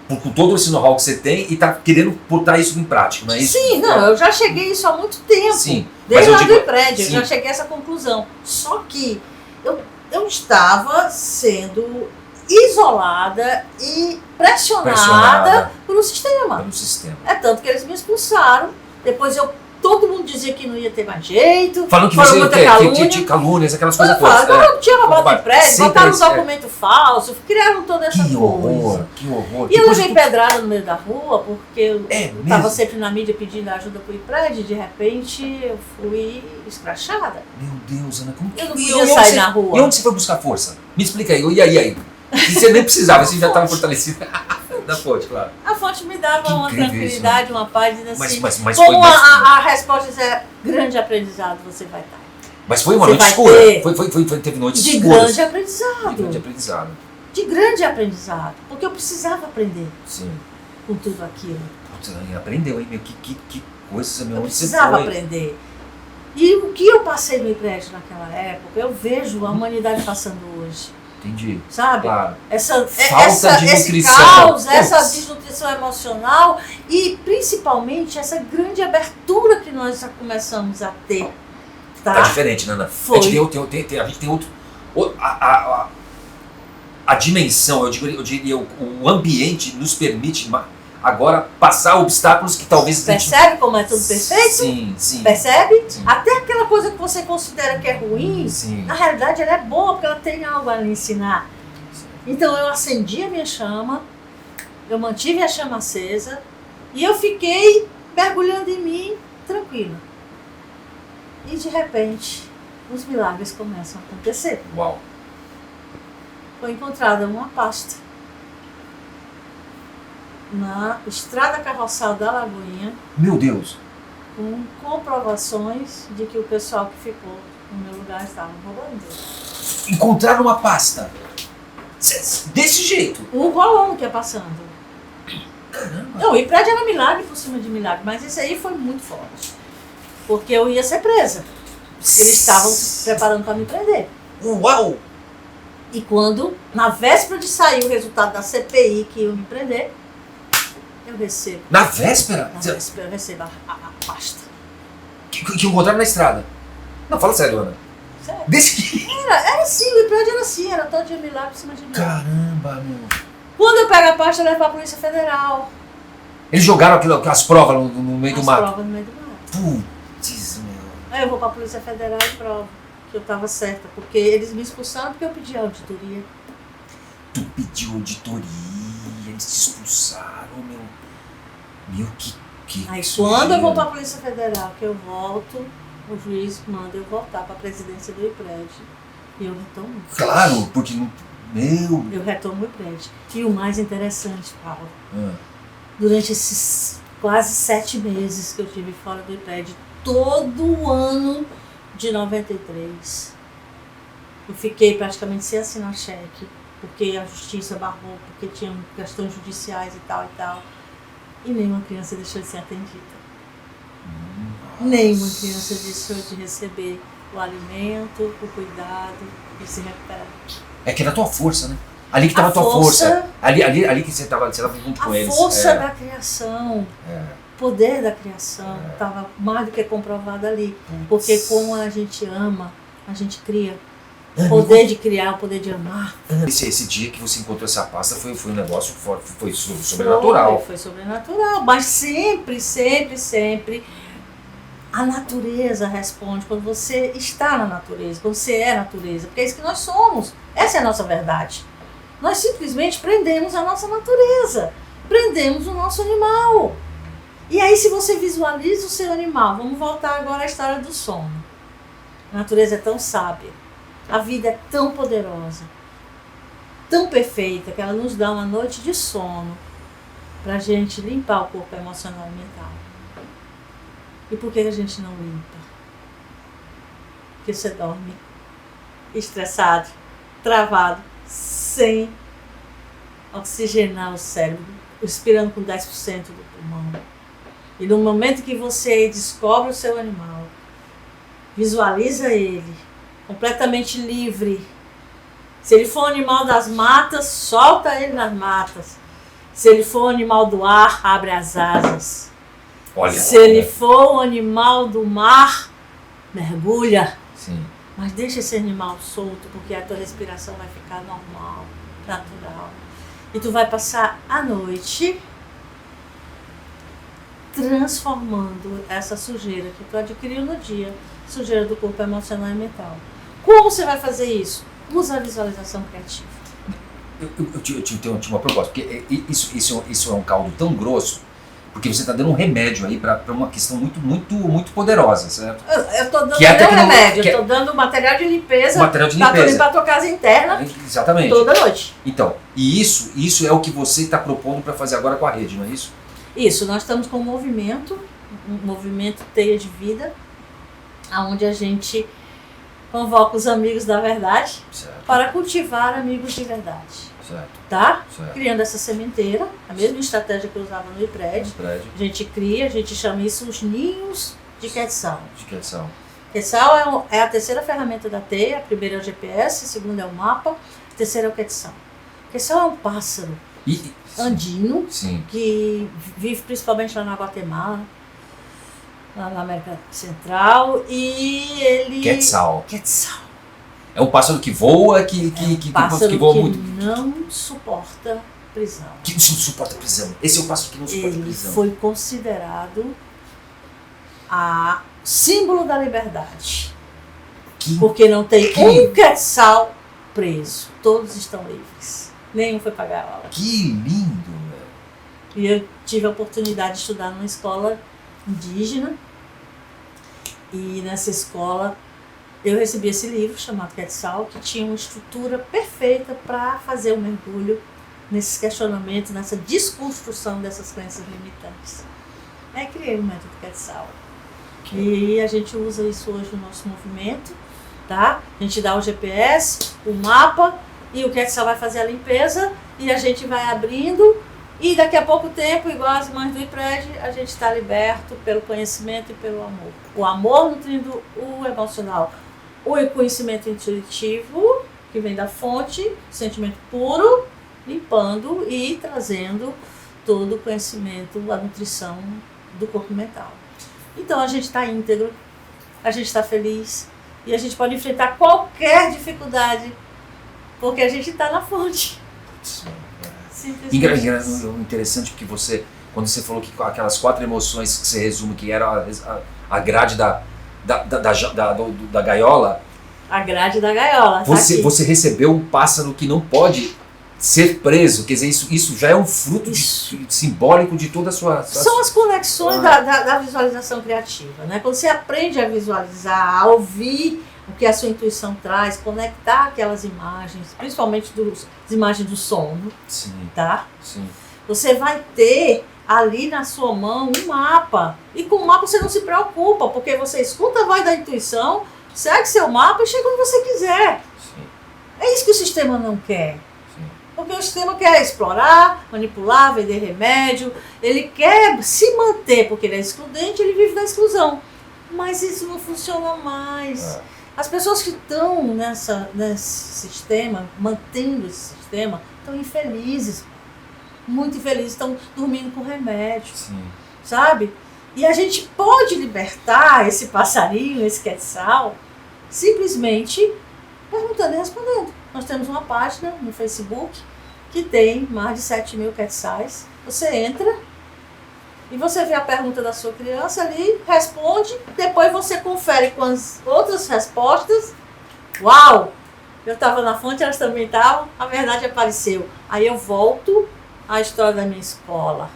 com todo esse know-how que você tem, e tá querendo botar isso em prática, não é isso? Sim, eu já cheguei isso há muito tempo. Sim. Desde lá do prédio, eu já cheguei a essa conclusão. Só que eu estava sendo isolada e pressionada pelo sistema. É tanto que eles me expulsaram. Depois todo mundo dizia que não ia ter mais jeito. Falando que você tinha calúnias, aquelas coisas todas. Eu tinha roubado de prédio, botaram um documento falso, criaram toda essa coisa. Que horror. E eu levei pedrada no meio da rua, porque eu estava sempre na mídia pedindo ajuda para o IPRED, e de repente eu fui escrachada. Meu Deus, Ana, como que... Eu não podia sair na rua. E onde você foi buscar força? Me explica aí. E aí? Você nem precisava, você já estava fortalecida. Da fonte, claro. A fonte me dava uma tranquilidade, isso, uma paz, assim. Mas como a resposta é grande aprendizado, você vai estar. Mas foi uma noite escura. Teve noites escuras. De grande aprendizado. De grande aprendizado. Porque eu precisava aprender. Sim. Com tudo aquilo. Putz, aprendeu, hein? Que coisa, meu. Eu precisava aprender. E o que eu passei no IPRED naquela época, eu vejo a humanidade passando hoje. Entendi. Sabe? Claro. Esse nutrição. Caos, essa desnutrição emocional e principalmente essa grande abertura que nós já começamos a ter. Tá diferente, Nana. A gente tem outro. A dimensão, eu diria, o ambiente nos permite agora passar obstáculos que talvez... Percebe como é tudo perfeito? Sim. Percebe? Sim. Até aquela coisa que você considera que é ruim, na realidade ela é boa, porque ela tem algo a lhe ensinar. Sim. Então eu acendi a minha chama, eu mantive a chama acesa e eu fiquei mergulhando em mim tranquila. E de repente, os milagres começam a acontecer. Uau! Foi encontrada uma pasta na estrada carroçal da Lagoinha. Meu Deus! Com comprovações de que o pessoal que ficou no meu lugar estava roubando. Encontraram uma pasta? Desse jeito? Um rolão que ia passando. Caramba! Não, e prédio era milagre por cima de milagre, mas isso aí foi muito forte. Porque eu ia ser presa. Eles estavam se preparando para me prender. Uau! E quando, na véspera de sair o resultado da CPI que iam me prender, eu recebo. Na véspera? Na véspera eu recebo a pasta. Que encontraram na estrada? Não, fala sério, Ana. Sério? Desse... Era assim, o prédio era assim, era todo de milagre por cima de milagre. Caramba, meu. Quando eu pego a pasta, eu levo para a Polícia Federal. Eles jogaram as provas no meio do mato? As provas no meio do mato. Putz, meu. Aí eu vou pra Polícia Federal e provo que eu tava certa, porque eles me expulsaram porque eu pedi auditoria. Tu pediu auditoria, eles te expulsaram, meu. Meu, que Aí sujeira. quando eu vou pra Polícia Federal, que eu volto, o juiz manda eu voltar pra presidência do IPRED. E eu retomo. Claro, porque não. Meu. Eu retomo o IPRED. E o mais interessante, Paulo, durante esses quase 7 meses que eu tive fora do IPRED, todo o ano de 93, eu fiquei praticamente sem assinar cheque, porque a justiça barrou, porque tinha questões judiciais e tal. E nenhuma criança deixou de ser atendida. Nenhuma criança deixou de receber o alimento, o cuidado e se recuperar. É que era a tua força, né? Ali que estava a tua força. Ali que você estava junto com eles. A força da criação, o poder da criação, estava mais do que comprovado ali. Porque como a gente ama, a gente cria. O poder de criar, o poder de amar. Esse dia que você encontrou essa pasta foi um negócio forte, foi sobrenatural. Foi sobrenatural, mas sempre a natureza responde quando você está na natureza, quando você é natureza, porque é isso que nós somos, essa é a nossa verdade. Nós simplesmente prendemos a nossa natureza, prendemos o nosso animal. E aí se você visualiza o seu animal, vamos voltar agora à história do sono. A natureza é tão sábia, a vida é tão poderosa, tão perfeita, que ela nos dá uma noite de sono para a gente limpar o corpo emocional e mental. E por que a gente não limpa? Porque você dorme estressado, travado, sem oxigenar o cérebro, respirando com 10% do pulmão. E no momento que você descobre o seu animal, visualiza ele completamente livre. Se ele for um animal das matas, solta ele nas matas. Se ele for um animal do ar, abre as asas. Olha, se ele for um animal do mar, mergulha. Sim. Mas deixa esse animal solto, porque a tua respiração vai ficar normal, natural. E tu vai passar a noite transformando essa sujeira que tu adquiriu no dia, sujeira do corpo emocional e mental. Como você vai fazer isso? Usa a visualização criativa. Eu tenho uma proposta, porque isso é um caldo tão grosso, porque você está dando um remédio aí para uma questão muito poderosa, certo? Eu estou dando remédio, eu estou dando material de limpeza, para tu limpar a tua casa interna. Exatamente. Toda noite. Então, e isso é o que você está propondo para fazer agora com a rede, não é isso? Isso, nós estamos com um movimento Teia de Vida, onde a gente convoca os amigos da verdade, certo, para cultivar amigos de verdade. Certo. Tá? Certo. Criando essa sementeira, a mesma estratégia que eu usava no IPRED. A gente cria, a gente chama isso os ninhos de Quetzal. Quetzal é a terceira ferramenta da teia, a primeira é o GPS, a segunda é o mapa, a terceira é o Quetzal. Quetzal é um pássaro andino, sim, que vive principalmente lá na Guatemala, lá na América Central, e ele... Quetzal. Quetzal. É um pássaro que voa, que voa muito. Não suporta prisão. Que não suporta prisão. Esse é o pássaro que não suporta prisão. Ele foi considerado a símbolo da liberdade. Porque não tem um quetzal preso. Todos estão livres. Nenhum foi pagar a aula. Que lindo, velho. E eu tive a oportunidade de estudar numa escola indígena. E nessa escola eu recebi esse livro chamado Quetzal, que tinha uma estrutura perfeita para fazer um mergulho nesses questionamentos, nessa desconstrução dessas crenças limitantes. Aí criei o método Quetzal. E a gente usa isso hoje no nosso movimento, tá? A gente dá o GPS, o mapa, e o Quetzal vai fazer a limpeza, e a gente vai abrindo, e daqui a pouco tempo, igual as mães do IPRED, a gente está liberto pelo conhecimento e pelo amor. O amor nutrindo o emocional. O conhecimento intuitivo, que vem da fonte, sentimento puro, limpando e trazendo todo o conhecimento, a nutrição do corpo mental. Então a gente está íntegro, a gente está feliz e a gente pode enfrentar qualquer dificuldade, porque a gente está na fonte. Simplesmente isso. Interessante porque você, quando você falou que aquelas 4 emoções que você resume, que era a grade da gaiola, A grade da gaiola. você recebeu um pássaro que não pode ser preso, quer dizer, isso já é um fruto simbólico de toda a sua... São as conexões da visualização criativa, né? Quando você aprende a visualizar, a ouvir o que a sua intuição traz, conectar aquelas imagens, principalmente as imagens do sono, Sim. tá? Sim. Você vai ter ali na sua mão um mapa, e com o mapa você não se preocupa, porque você escuta a voz da intuição, segue seu mapa e chega onde você quiser. Sim. É isso que o sistema não quer. Sim. Porque o sistema quer explorar, manipular, vender remédio, ele quer se manter, porque ele é excludente, ele vive da exclusão. Mas isso não funciona mais. As pessoas que estão nesse sistema, mantendo esse sistema, estão infelizes, muito infelizes, estão dormindo com remédio, Sim. sabe? E a gente pode libertar esse passarinho, esse quetzal, simplesmente perguntando e respondendo. Nós temos uma página no Facebook que tem mais de 7 mil quetzais. Você entra e você vê a pergunta da sua criança ali, responde, depois você confere com as outras respostas. Uau! Eu estava na fonte, elas também estavam, a verdade apareceu. Aí eu volto à história da minha escola.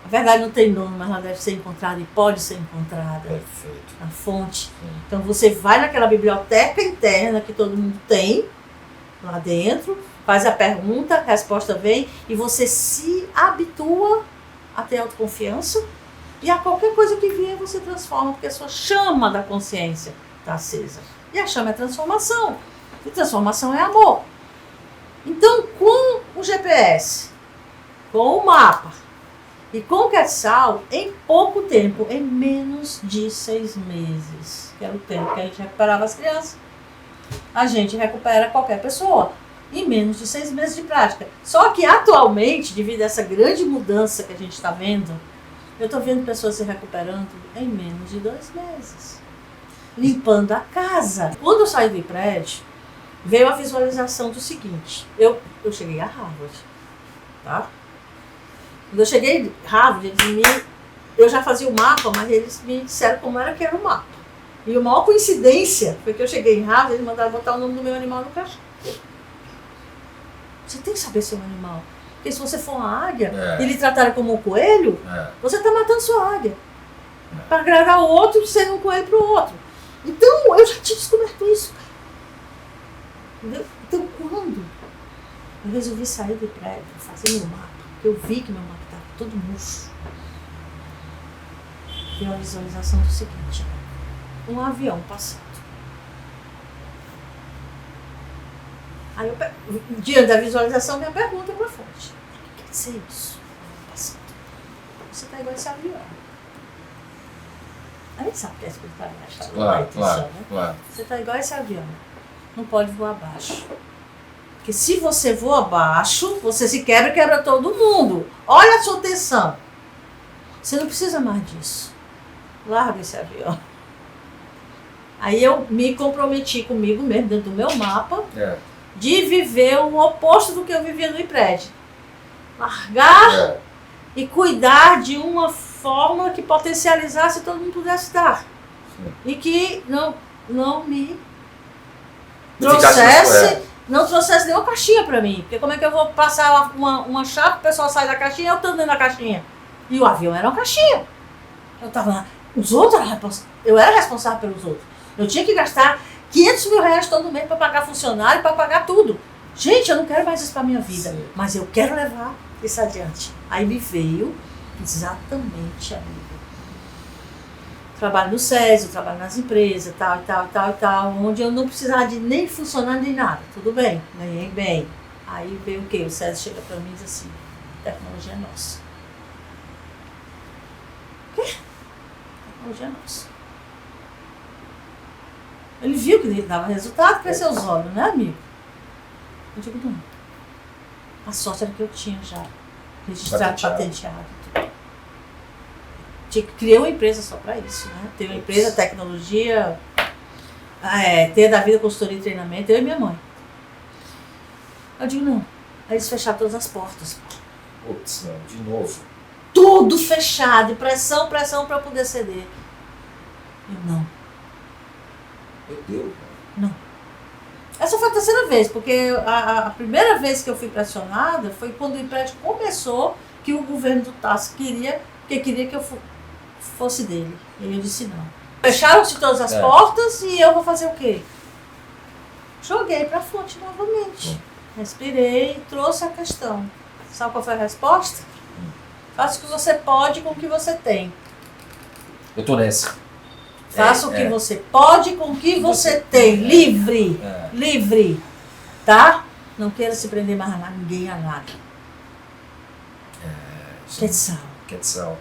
A verdade não tem nome, mas ela deve ser encontrada e pode ser encontrada. Perfeito. Na fonte. Então você vai naquela biblioteca interna que todo mundo tem, lá dentro, faz a pergunta, a resposta vem, e você se habitua a ter autoconfiança, e a qualquer coisa que vier você transforma, porque a sua chama da consciência está acesa. E a chama é transformação. E transformação é amor. Então, com o GPS, com o mapa e com o Quetzal, em pouco tempo, em menos de 6 meses, que era o tempo que a gente recuperava as crianças, a gente recupera qualquer pessoa. Em menos de 6 meses de prática. Só que atualmente, devido a essa grande mudança que a gente está vendo, eu estou vendo pessoas se recuperando em menos de 2 meses. Limpando a casa. Quando eu saí do prédio, veio a visualização do seguinte. Eu cheguei a Harvard, tá? Quando eu cheguei a Harvard, eu já fazia o mapa, mas eles me disseram como era que era o mapa. E a maior coincidência foi que eu cheguei em Harvard, eles mandaram botar o nome do meu animal no caixão. Você tem que saber ser um animal. Porque se você for uma águia e lhe tratar como um coelho, você está matando sua águia. Para agradar o outro, sendo um coelho para o outro. Então, eu já tinha descoberto isso. Entendeu? Então, quando eu resolvi sair do prédio, fazer meu mapa, eu vi que meu mapa estava todo murcho, veio a visualização do seguinte: um avião passando. Aí diante da visualização, minha pergunta para a fonte: o que quer dizer isso? Passando. Você está igual esse avião. A gente sabe que é espiritualidade. Claro. Você está igual esse avião. Não pode voar abaixo. Porque se você voa abaixo, você se quebra e quebra todo mundo. Olha a sua tensão. Você não precisa mais disso. Larga esse avião. Aí eu me comprometi comigo mesmo, dentro do meu mapa, de viver o oposto do que eu vivia no IPRED. Largar e cuidar de uma forma que potencializasse e todo mundo pudesse estar. Sim. E que não me trouxesse, não trouxesse nenhuma caixinha para mim. Porque como é que eu vou passar uma chave, o pessoal sai da caixinha e eu estou dentro da caixinha? E o avião era uma caixinha. Eu estava lá. Os outros, eu era responsável pelos outros. Eu tinha que gastar 500 mil reais todo mês para pagar funcionário, para pagar tudo. Gente, eu não quero mais isso para minha vida. Sim. Mas eu quero levar isso adiante. Aí me veio exatamente a vida. Trabalho no SESI, eu trabalho nas empresas, tal, onde eu não precisava de nem funcionário nem nada. Tudo bem, ganhei bem. Aí veio o quê? O SESI chega para mim e diz assim: tecnologia é nossa. O quê? Tecnologia é nossa. Ele viu que ele dava resultado, cresceu os olhos, né, amigo? Eu digo, não. A sorte era que eu tinha já registrado, patenteado. Criei uma empresa só para isso, né? Ter uma empresa, tecnologia, ter da vida consultoria e treinamento, eu e minha mãe. Eu digo, não, Aí eles fecharam todas as portas. Putz, não, de novo. Tudo fechado, e pressão para eu poder ceder. Eu não. Meu Deus. Não. Essa foi a terceira vez, porque a primeira vez que eu fui pressionada foi quando o empréstimo começou, que o governo do Tasso queria que eu fosse dele. E eu disse não. Fecharam-se todas as portas e eu vou fazer o quê? Joguei para a fonte novamente. Respirei, trouxe a questão. Sabe qual foi a resposta? Faça o que você pode com o que você tem. Eu tô nessa. Faça o que você pode com o que você tem. Livre. Livre. Tá? Não queira se prender mais a ninguém, a nada. Quetzal.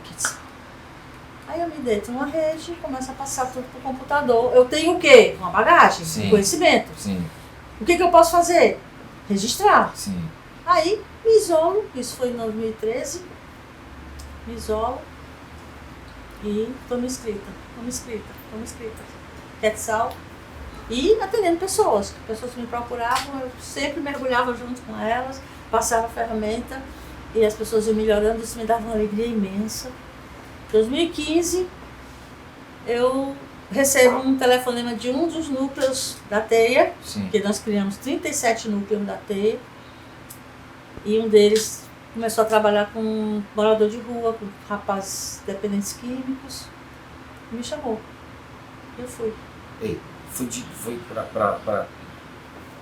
Aí eu me deito numa rede e começo a passar tudo pro computador. Eu tenho o quê? Uma bagagem, um conhecimento. Sim. O que eu posso fazer? Registrar. Sim. Aí me isolo, isso foi em 2013. Me isolo e estou me inscrita. Quetzal. E atendendo pessoas que me procuravam, eu sempre mergulhava junto com elas, passava a ferramenta e as pessoas iam melhorando, isso me dava uma alegria imensa. Em 2015, eu recebo um telefonema de um dos núcleos da TEIA, que nós criamos 37 núcleos da TEIA, e um deles começou a trabalhar com um morador de rua, com rapazes dependentes químicos, e me chamou. Eu fui. Ei, foi para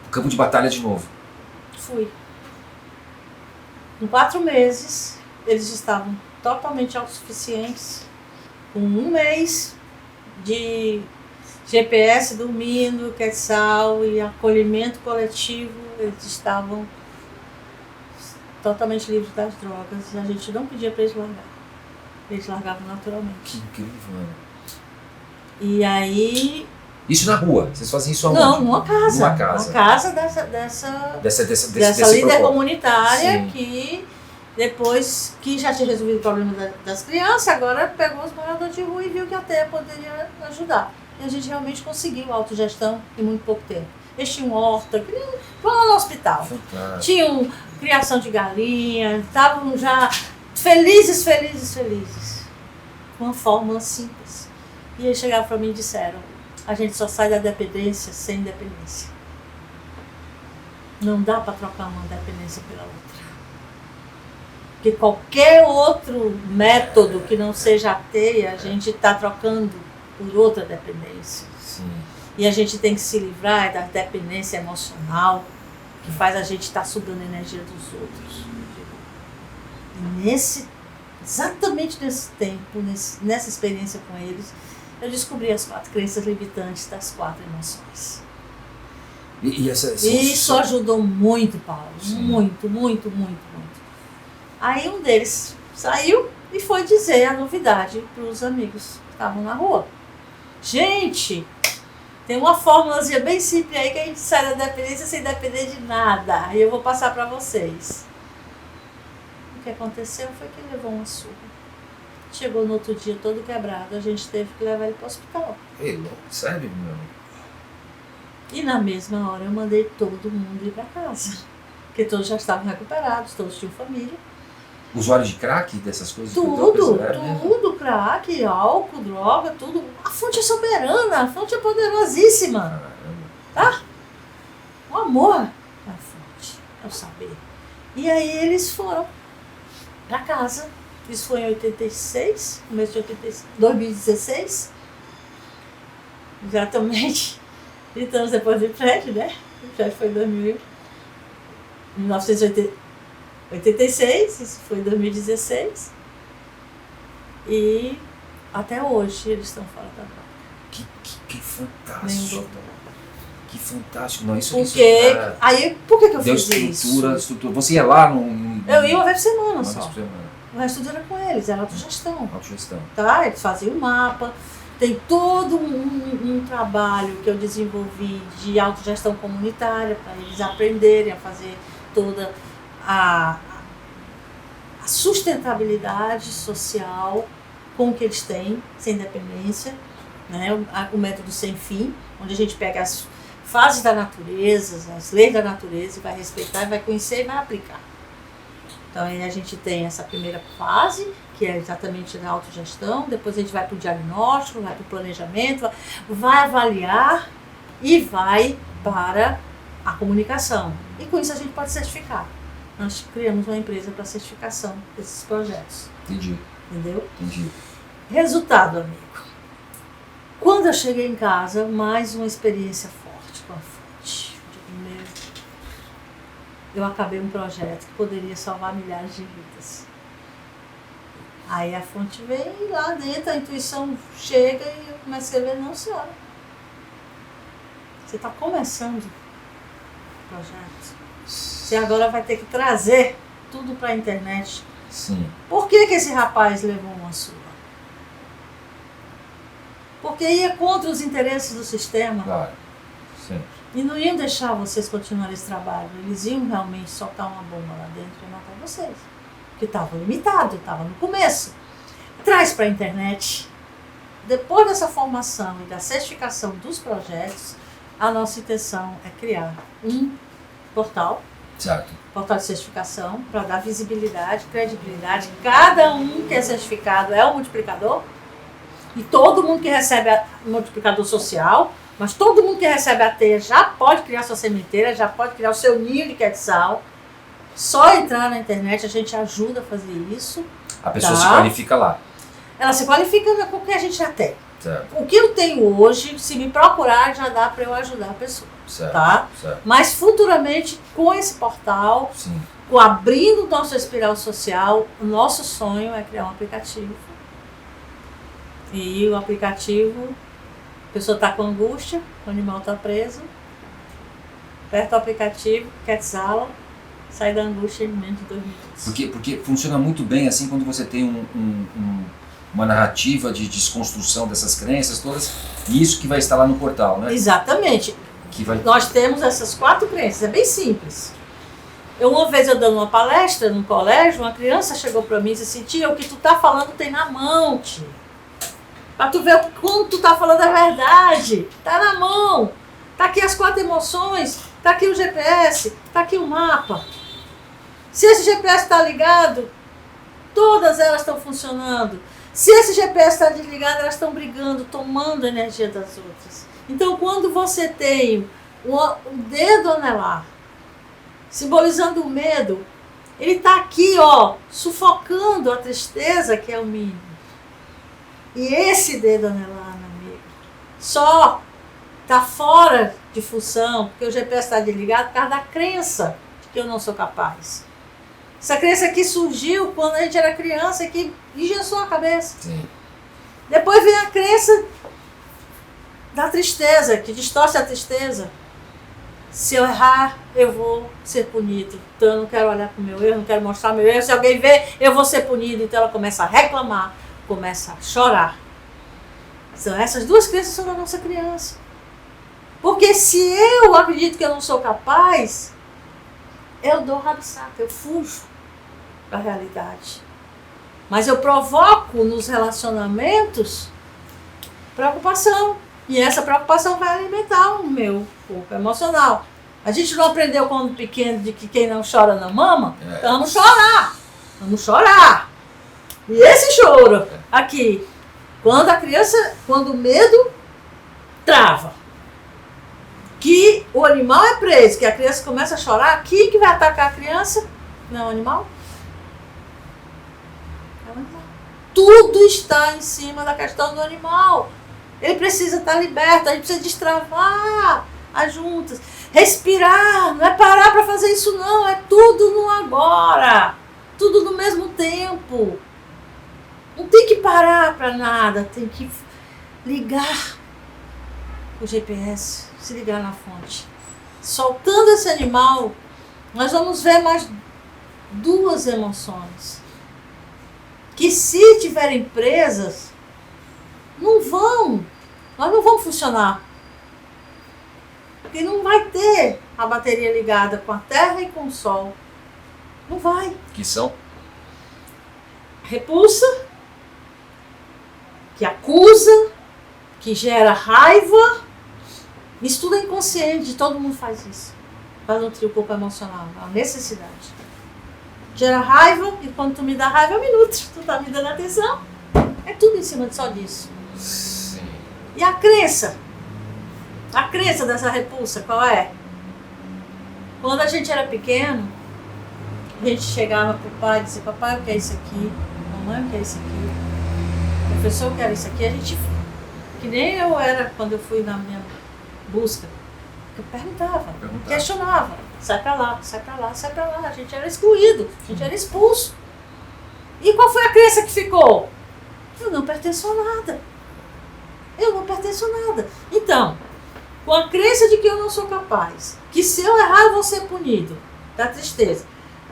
o campo de batalha de novo? Fui. Em 4 meses, eles estavam totalmente autossuficientes, com 1 mês de GPS dormindo, Quetzal e acolhimento coletivo, eles estavam totalmente livres das drogas. A gente não pedia para eles largar. Eles largavam naturalmente. Que incrível, né? E aí... Isso na rua? Vocês fazem isso aonde? Não, numa casa. Numa casa. Uma casa dessa líder comunitária. Sim. Que depois que já tinha resolvido o problema das crianças, agora pegou os moradores de rua e viu que a TEIA poderia ajudar. E a gente realmente conseguiu autogestão em muito pouco tempo. Eles tinham horta, foram lá no hospital. Fantástico. Tinham criação de galinha, estavam já felizes. Com uma fórmula simples. E eles chegaram para mim e disseram: a gente só sai da dependência sem dependência. Não dá para trocar uma dependência pela outra. Porque qualquer outro método que não seja a TEIA, a gente está trocando por outra dependência. Sim. E a gente tem que se livrar da dependência emocional, que faz a gente estar sugando a energia dos outros. E exatamente nesse tempo, nessa experiência com eles, eu descobri as 4 crenças limitantes das 4 emoções. E isso ajudou muito, Paulo. Sim. Muito. Aí um deles saiu e foi dizer a novidade para os amigos que estavam na rua. Gente, tem uma fórmulazinha bem simples aí que a gente sai da dependência sem depender de nada. E eu vou passar para vocês. O que aconteceu foi que ele levou uma surra. Chegou no outro dia todo quebrado, a gente teve que levar ele para o hospital. Ei, sério, meu? E na mesma hora eu mandei todo mundo ir para casa. Porque todos já estavam recuperados, todos tinham família. Usuário de crack, dessas coisas? Tudo, crack, álcool, droga, tudo. A fonte é soberana, a fonte é poderosíssima. Tá? O amor à fonte, é o saber. E aí eles foram para casa. Isso foi em 86, começo de 2016. Exatamente 30 anos depois do prédio, né? O prédio foi em 1986, isso foi em 2016. E até hoje eles estão fora da droga. Que fantástico. Que fantástico. Não, isso aí, por que eu fiz estrutura, isso? Você ia lá Eu ia uma vez por semana uma só. vez por semana. O resto tudo era com eles, era autogestão. Autogestão. Tá? Eles faziam o mapa. Tem todo um trabalho que eu desenvolvi de autogestão comunitária para eles aprenderem a fazer toda a sustentabilidade social com o que eles têm, sem dependência, né? O método sem fim, onde a gente pega as fases da natureza, as leis da natureza, e vai respeitar, vai conhecer e vai aplicar. Então aí a gente tem essa primeira fase, que é exatamente da autogestão, depois a gente vai para o diagnóstico, vai para o planejamento, vai avaliar e vai para a comunicação. E com isso a gente pode certificar. Nós criamos uma empresa para certificação desses projetos. Entendi. Entendeu? Entendi. Resultado, amigo. Quando eu cheguei em casa, mais uma experiência forte com a fonte. Eu acabei um projeto que poderia salvar milhares de vidas. Aí a fonte vem e lá dentro a intuição chega e eu começo a escrever, não, senhora. Você está começando o projeto. Você agora vai ter que trazer tudo para a internet. Sim. Por que esse rapaz levou uma surra? Porque ia contra os interesses do sistema. Claro. Sim. E não iam deixar vocês continuarem esse trabalho. Eles iam realmente soltar uma bomba lá dentro e matar vocês. Porque estava limitado, estava no começo. Traz para a internet. Depois dessa formação e da certificação dos projetos, a nossa intenção é criar um portal. Certo. Portal de certificação, para dar visibilidade, credibilidade. Cada um que é certificado é um multiplicador. E todo mundo que recebe o multiplicador social, mas todo mundo que recebe a teia já pode criar sua sementeira, já pode criar o seu ninho de quetzal. Só entrar na internet, a gente ajuda a fazer isso. A pessoa se qualifica lá. Ela se qualifica com o que a gente já tem. Certo. O que eu tenho hoje, se me procurar, já dá para eu ajudar a pessoa. Certo. Tá? Certo. Mas futuramente, com esse portal, Sim. com abrindo o nosso espiral social, o nosso sonho é criar um aplicativo. E o aplicativo, a pessoa está com angústia, o animal está preso, aperta o aplicativo, quetzala, sai da angústia em menos de 2 minutos. Porque funciona muito bem assim quando você tem uma narrativa de desconstrução dessas crenças todas, e isso que vai estar lá no portal, né? Exatamente. Que vai... Nós temos essas 4 crenças, é bem simples. Uma vez eu dando uma palestra num colégio, uma criança chegou para mim e disse assim, tia, o que tu tá falando tem na mão, tia. Pra tu ver o quanto tu tá falando a verdade. Tá na mão. Tá aqui as 4 emoções, tá aqui o GPS, tá aqui o mapa. Se esse GPS está ligado, todas elas estão funcionando. Se esse GPS está desligado, elas estão brigando, tomando a energia das outras. Então, quando você tem o dedo anelar, simbolizando o medo, ele está aqui, ó, sufocando a tristeza, que é o mínimo. E esse dedo anelar, meu amigo, só está fora de função, porque o GPS está desligado por causa da crença de que eu não sou capaz. Essa crença aqui surgiu quando a gente era criança e que engessou a cabeça. Sim. Depois vem a crença da tristeza, que distorce a tristeza. Se eu errar, eu vou ser punido. Então eu não quero olhar para o meu erro, não quero mostrar meu erro. Se alguém ver, eu vou ser punido. Então ela começa a reclamar, começa a chorar. Então, essas 2 crenças são da nossa criança. Porque se eu acredito que eu não sou capaz, eu dou rabisaca, eu fujo da realidade. Mas eu provoco nos relacionamentos preocupação. E essa preocupação vai alimentar o meu corpo emocional. A gente não aprendeu quando pequeno de que quem não chora não mama? Então vamos chorar. Vamos chorar. E esse choro aqui, quando a criança, quando o medo trava, que o animal é preso, que a criança começa a chorar, quem que vai atacar a criança? Não é o animal? É o animal. Tudo está em cima da questão do animal. Ele precisa estar liberto, a gente precisa destravar as juntas. Respirar, não é parar para fazer isso não, é tudo no agora. Tudo no mesmo tempo. Não tem que parar para nada, tem que ligar o GPS, se ligar na fonte. Soltando esse animal, nós vamos ver mais 2 emoções. Que se tiverem presas, nós não vamos funcionar. Porque não vai ter a bateria ligada com a Terra e com o Sol. Não vai. Que são? Repulsa, que acusa, que gera raiva Isso tudo é inconsciente, todo mundo faz isso. Faz nutrir o corpo emocional, é uma necessidade. Gera raiva, e quando tu me dá raiva, eu me nutro. Tu tá me dando atenção. É tudo em cima só disso. Sim. E a crença? A crença dessa repulsa, qual é? Quando a gente era pequeno, a gente chegava pro pai e dizia, papai, eu quero isso aqui, mamãe, eu quero isso aqui, professor, eu quero isso aqui. A gente, que nem eu era quando eu fui na minha busca, eu perguntava, questionava, sai pra lá, sai pra lá, sai pra lá. A gente era excluído, a gente era expulso. E qual foi a crença que ficou? Eu não pertenço a nada. Eu não pertenço a nada. Então, com a crença de que eu não sou capaz, que se eu errar eu vou ser punido, da tristeza.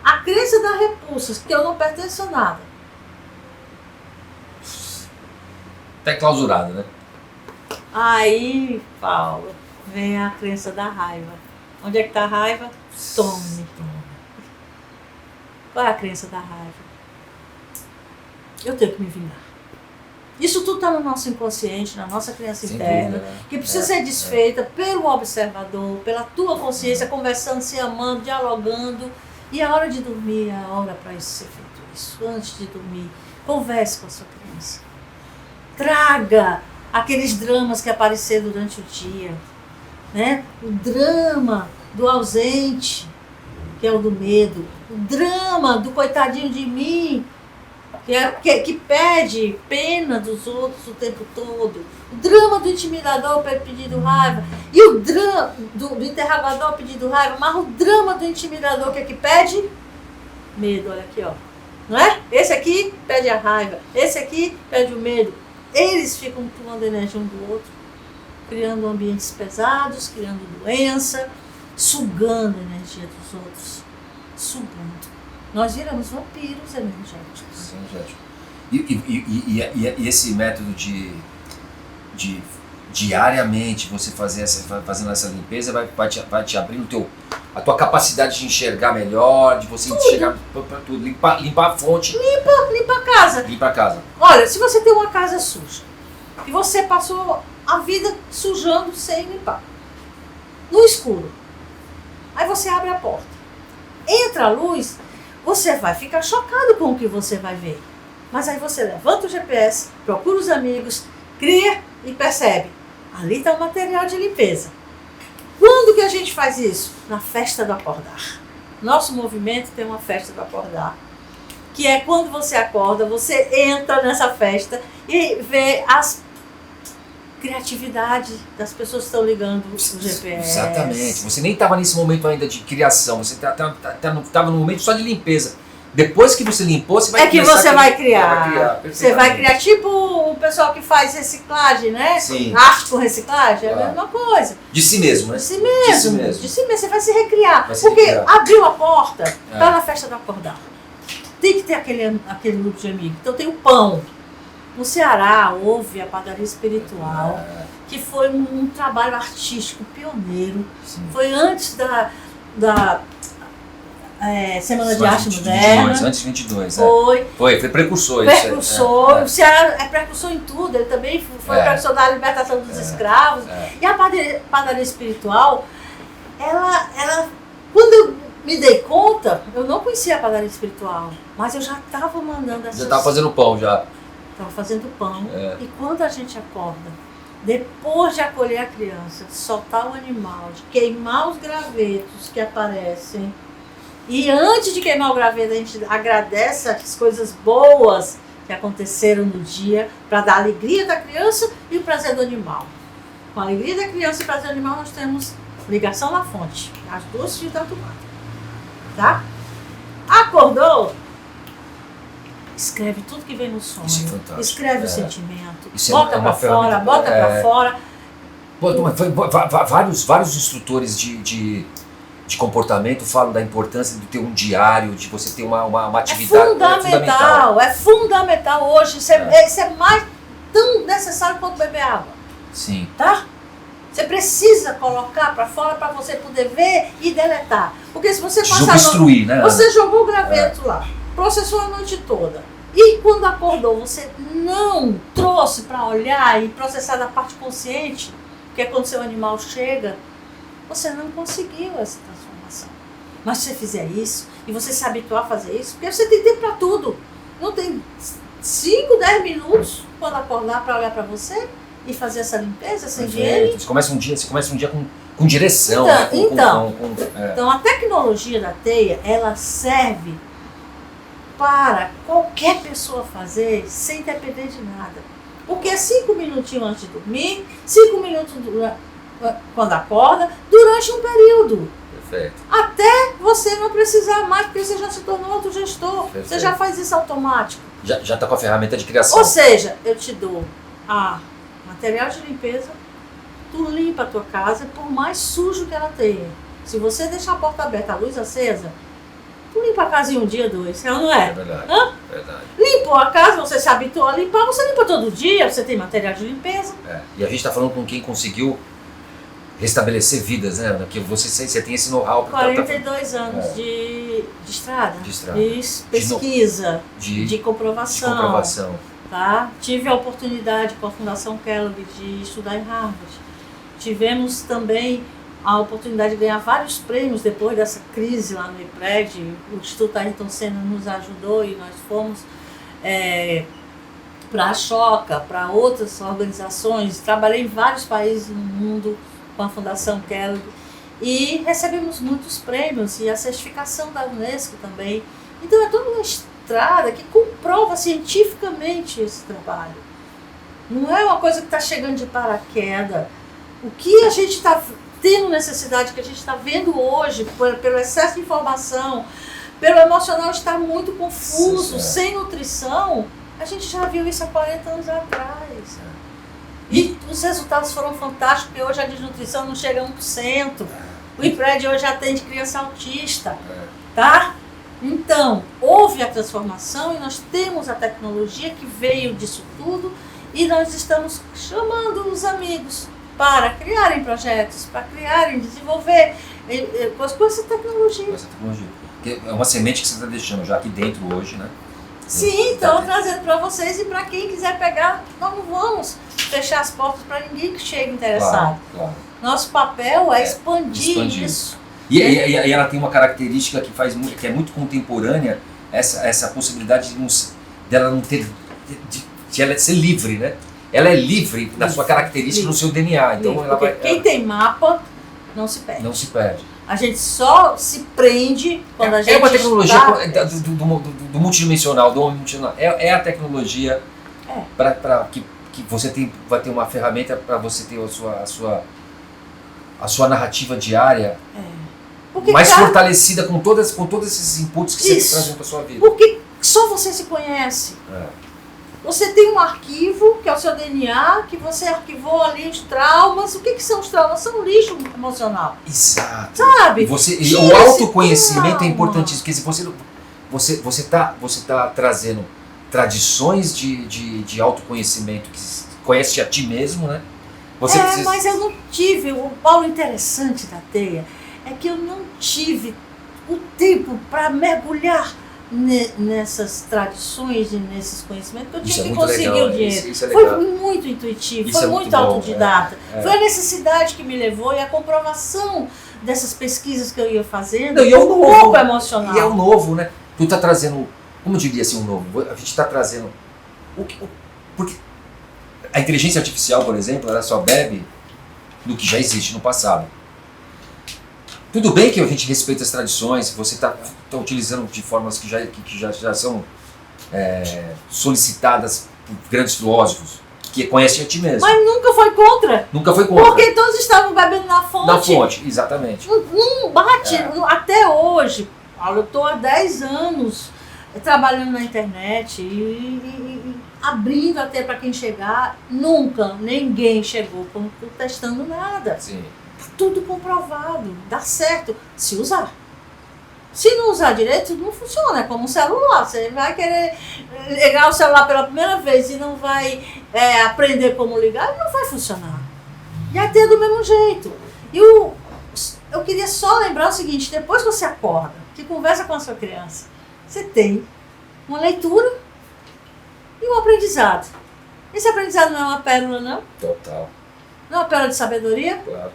A crença da repulsa, que eu não pertenço a nada. Até clausurado, né? Aí, Paulo, vem a crença da raiva. Onde é que está a raiva? Tome. Qual é a crença da raiva? Eu tenho que me vingar. Isso tudo está no nosso inconsciente, na nossa criança interna, que precisa ser desfeita pelo observador, pela tua consciência, conversando, se amando, dialogando. E a hora de dormir é a hora para isso ser feito. Isso, antes de dormir, converse com a sua criança. Traga aqueles dramas que apareceram durante o dia, né? O drama do ausente, que é o do medo. O drama do coitadinho de mim, que pede pena dos outros o tempo todo. O drama do intimidador pedindo raiva. E o drama do interrogador pedindo raiva. Mas o drama do intimidador que pede medo. Olha aqui, ó. Não é? Esse aqui pede a raiva. Esse aqui pede o medo. Eles ficam tomando energia um do outro, criando ambientes pesados, criando doença, sugando a energia dos outros. Sugando. Nós viramos vampiros energéticos. E esse método de diariamente você fazendo essa limpeza vai te abrindo a tua capacidade de enxergar melhor, de você enxergar para tudo, limpar a fonte. Limpa a casa. Limpa a casa. Olha, se você tem uma casa suja e você passou a vida sujando sem limpar, no escuro, aí você abre a porta, entra a luz, você vai ficar chocado com o que você vai ver. Mas aí você levanta o GPS, procura os amigos, cria e percebe. Ali está o material de limpeza. Quando que a gente faz isso? Na festa do acordar. Nosso movimento tem uma festa do acordar. Que é quando você acorda, você entra nessa festa e vê as criatividade das pessoas que estão ligando o GPS. Exatamente. Você nem estava nesse momento ainda de criação. Você estava no momento só de limpeza. Depois que você limpou, você vai criar. É que você vai criar. Você vai criar, tipo o pessoal que faz reciclagem, né? Sim. Arte com reciclagem, é a mesma coisa. De si mesmo, né? De si mesmo. De si mesmo. Você vai se recriar. Porque recriar. Abriu a porta, tá na festa do acordar. Tem que ter aquele grupo de amigos. Então tem o pão. No Ceará houve a padaria espiritual, que foi um trabalho artístico pioneiro. Sim. Foi antes da Semana de Arte Moderna. Antes de 22, Foi precursor. Precursor. O Ceará é precursor em tudo. Ele também foi precursor da libertação dos escravos. E a padaria espiritual, ela, quando eu me dei conta, eu não conhecia a padaria espiritual, mas eu já estava mandando essas... Já estava fazendo pão, já. Estava fazendo pão. E quando a gente acorda, depois de acolher a criança, de soltar o animal, de queimar os gravetos que aparecem, e antes de queimar o graveto, a gente agradece as coisas boas que aconteceram no dia, para dar a alegria da criança e o prazer do animal. Com a alegria da criança e o prazer do animal, nós temos ligação na fonte. As duas de tanto mais. Tá? Acordou? Escreve tudo que vem no sonho. Isso é fantástico. Escreve o sentimento. Isso bota pra fora, bota pra fora. Vários instrutores de comportamento falam da importância de ter um diário, de você ter uma atividade. É fundamental hoje. Isso é mais tão necessário quanto beber água. Sim. Tá? Você precisa colocar para fora para você poder ver e deletar. Porque se você passar... Desobstruir, né? Você jogou o graveto lá, processou a noite toda. E quando acordou, você não trouxe para olhar e processar da parte consciente, Porque quando seu animal chega, você não conseguiu essa transformação. Mas se você fizer isso, e você se habituar a fazer isso, porque você tem tempo para tudo. Não tem 5, 10 minutos quando acordar para olhar para você e fazer essa limpeza, essa higiene. Você começa um dia com direção. Então a tecnologia da teia, ela serve para qualquer pessoa fazer sem depender de nada. Porque 5 minutinhos antes de dormir, 5 minutos quando acorda, durante um período. Perfeito. Até você não precisar mais, porque você já se tornou autogestor. Perfeito. Você já faz isso automático. Já está com a ferramenta de criação. Ou seja, eu te dou material de limpeza, tu limpa a tua casa, por mais sujo que ela tenha. Se você deixar a porta aberta, a luz acesa, tu limpa a casa em um dia, 2, não é? É verdade. Verdade. Limpou a casa, você se habituou a limpar, você limpa todo dia, você tem material de limpeza. E a gente está falando com quem conseguiu restabelecer vidas, né? Porque você tem esse know-how. 42 anos de estrada. De estrada. De pesquisa, de comprovação. De comprovação. Tá? Tive a oportunidade com a Fundação Kellogg de estudar em Harvard. Tivemos também a oportunidade de ganhar vários prêmios depois dessa crise lá no IPRED. O Instituto Ayrton Senna nos ajudou e nós fomos para a Choca, para outras organizações. Trabalhei em vários países no mundo com a Fundação Kellogg e recebemos muitos prêmios e a certificação da Unesco também. Então é toda uma estrada que comprova cientificamente esse trabalho. Não é uma coisa que está chegando de paraquedas. O que a gente está tendo necessidade, que a gente está vendo hoje, pelo excesso de informação, pelo emocional estar muito confuso, sem nutrição, a gente já viu isso há 40 anos atrás. E os resultados foram fantásticos, porque hoje a desnutrição não chega a 1%. O IPRED hoje atende criança autista. Tá? Então, houve a transformação e nós temos a tecnologia que veio disso tudo e nós estamos chamando os amigos para criarem projetos, para criarem, desenvolver com essa tecnologia. Porque é uma semente que você está deixando já aqui dentro hoje, né? Sim, estou trazendo para vocês e para quem quiser pegar, nós não vamos fechar as portas para ninguém que chegue interessado. Claro. Nosso papel é expandir isso. E ela tem uma característica que é muito contemporânea, essa possibilidade dela não ter, de ela ser livre, né? Ela é livre na sua característica, no seu DNA. Então quem tem mapa não se perde. Não se perde. A gente só se prende quando a gente é uma tecnologia do multidimensional, do homem multidimensional. É a tecnologia para que você vai ter uma ferramenta para você ter a sua narrativa diária mais fortalecida com todos esses inputs que você traz para a sua vida. Porque só você se conhece. Você tem um arquivo, que é o seu DNA, que você arquivou ali os traumas. O que são os traumas? São lixo emocional. Exato. Sabe? O autoconhecimento é importantíssimo. Porque se você tá trazendo tradições de autoconhecimento, que conhece a ti mesmo, né? Mas eu não tive. O Paulo, interessante da teia é que eu não tive o tempo para mergulhar nessas tradições e nesses conhecimentos que eu tinha que conseguir o dinheiro. Foi muito intuitivo, foi muito autodidata. Foi a necessidade que me levou e a comprovação dessas pesquisas que eu ia fazendo. Um pouco emocional. E é o novo, né? Tu está trazendo, como eu diria assim, um novo? A gente está trazendo. Porque a inteligência artificial, por exemplo, ela só bebe do que já existe no passado. Tudo bem que a gente respeita as tradições, você está utilizando de formas que já são solicitadas por grandes filósofos, que conhecem a ti mesmo. Mas nunca foi contra. Nunca foi contra. Porque todos estavam bebendo na fonte. Na fonte, exatamente. Não bate. Até hoje, Paulo, eu estou há 10 anos trabalhando na internet e abrindo até para quem chegar. Nunca ninguém chegou testando nada. Sim. Tudo comprovado, dá certo, se usar. Se não usar direito, não funciona, é como um celular. Você vai querer ligar o celular pela primeira vez e não vai aprender como ligar, não vai funcionar. E até do mesmo jeito. E eu queria só lembrar o seguinte, depois que você acorda, que conversa com a sua criança, você tem uma leitura e um aprendizado. Esse aprendizado não é uma pérola, não? Total. Não é uma pérola de sabedoria? Claro.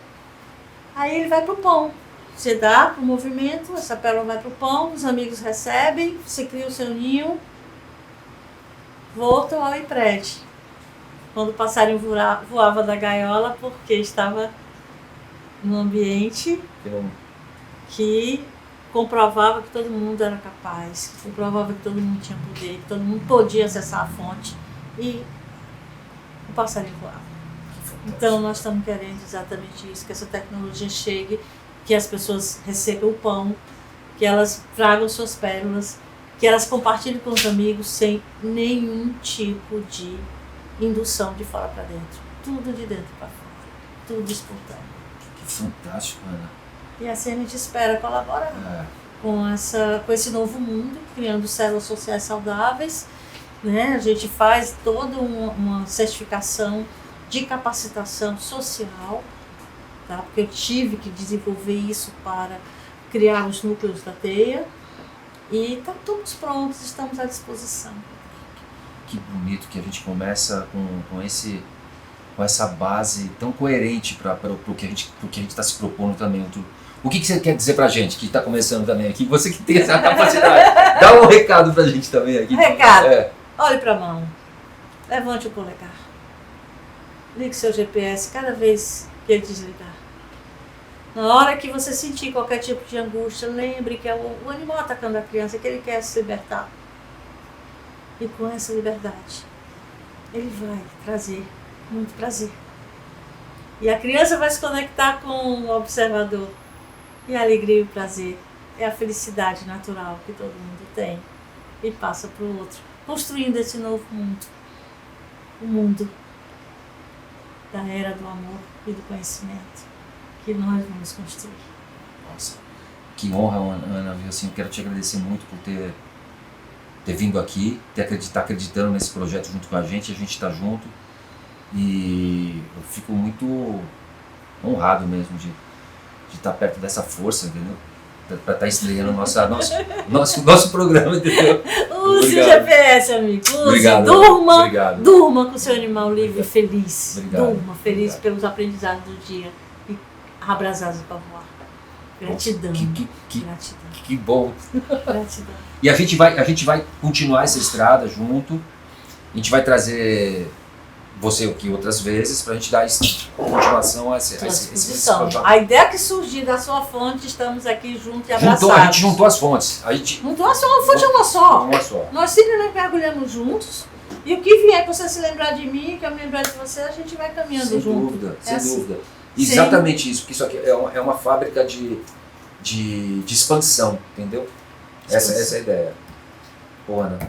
Aí ele vai pro pão. Você dá pro movimento, essa pérola vai pro pão, os amigos recebem, você cria o seu ninho, voltam ao emprédio. Quando o passarinho voava da gaiola, porque estava num ambiente que comprovava que todo mundo era capaz, que comprovava que todo mundo tinha poder, que todo mundo podia acessar a fonte, e o passarinho voava. Então nós estamos querendo exatamente isso, que essa tecnologia chegue, que as pessoas recebam o pão, que elas tragam suas pérolas, que elas compartilhem com os amigos sem nenhum tipo de indução de fora para dentro. Tudo de dentro para fora. Tudo espontâneo. Que fantástico, Ana. E assim a gente espera colaborar com esse novo mundo, criando células sociais saudáveis. Né? A gente faz toda uma certificação de capacitação social, tá? Porque eu tive que desenvolver isso para criar os núcleos da teia. E estamos prontos, estamos à disposição. Que bonito que a gente começa com essa base tão coerente para o que a gente está se propondo também. O que você quer dizer para a gente que está começando também aqui? Você que tem essa capacidade, dá um recado para a gente também aqui. Recado, olhe para a mão, levante o polegar, ligue seu GPS cada vez que ele desligar. Na hora que você sentir qualquer tipo de angústia, lembre que é o animal atacando a criança, que ele quer se libertar. E com essa liberdade, ele vai trazer muito prazer. E a criança vai se conectar com o observador. E a alegria e o prazer é a felicidade natural que todo mundo tem e passa para o outro, construindo esse novo mundo. O mundo da era do amor e do conhecimento que nós vamos construir. Nossa, que honra, Ana. Assim, eu quero te agradecer muito por ter vindo aqui, estar acreditando nesse projeto junto com a gente está junto. E eu fico muito honrado mesmo de estar perto dessa força, entendeu? Para estar estreando nosso programa, entendeu? Use o GPS, amigo. Use. Obrigado, durma com o seu animal livre e feliz. Obrigado. Durma feliz pelos aprendizados do dia e abra as asas para voar. Gratidão. Gratidão. Que bom. Gratidão. E a gente vai continuar essa estrada junto. A gente vai trazer você aqui outras vezes para a gente dar continuação a esse projeto. A ideia que surgir da sua fonte, estamos aqui juntos e abraçados. A gente juntou as fontes. A fonte é uma só. Nós simplesmente mergulhamos juntos. E o que vier para você se lembrar de mim, que eu me lembrar de você, a gente vai caminhando junto. Sem dúvida. Exatamente isso, porque isso aqui é uma fábrica de expansão, entendeu? Essa é a ideia. Pô, Ana.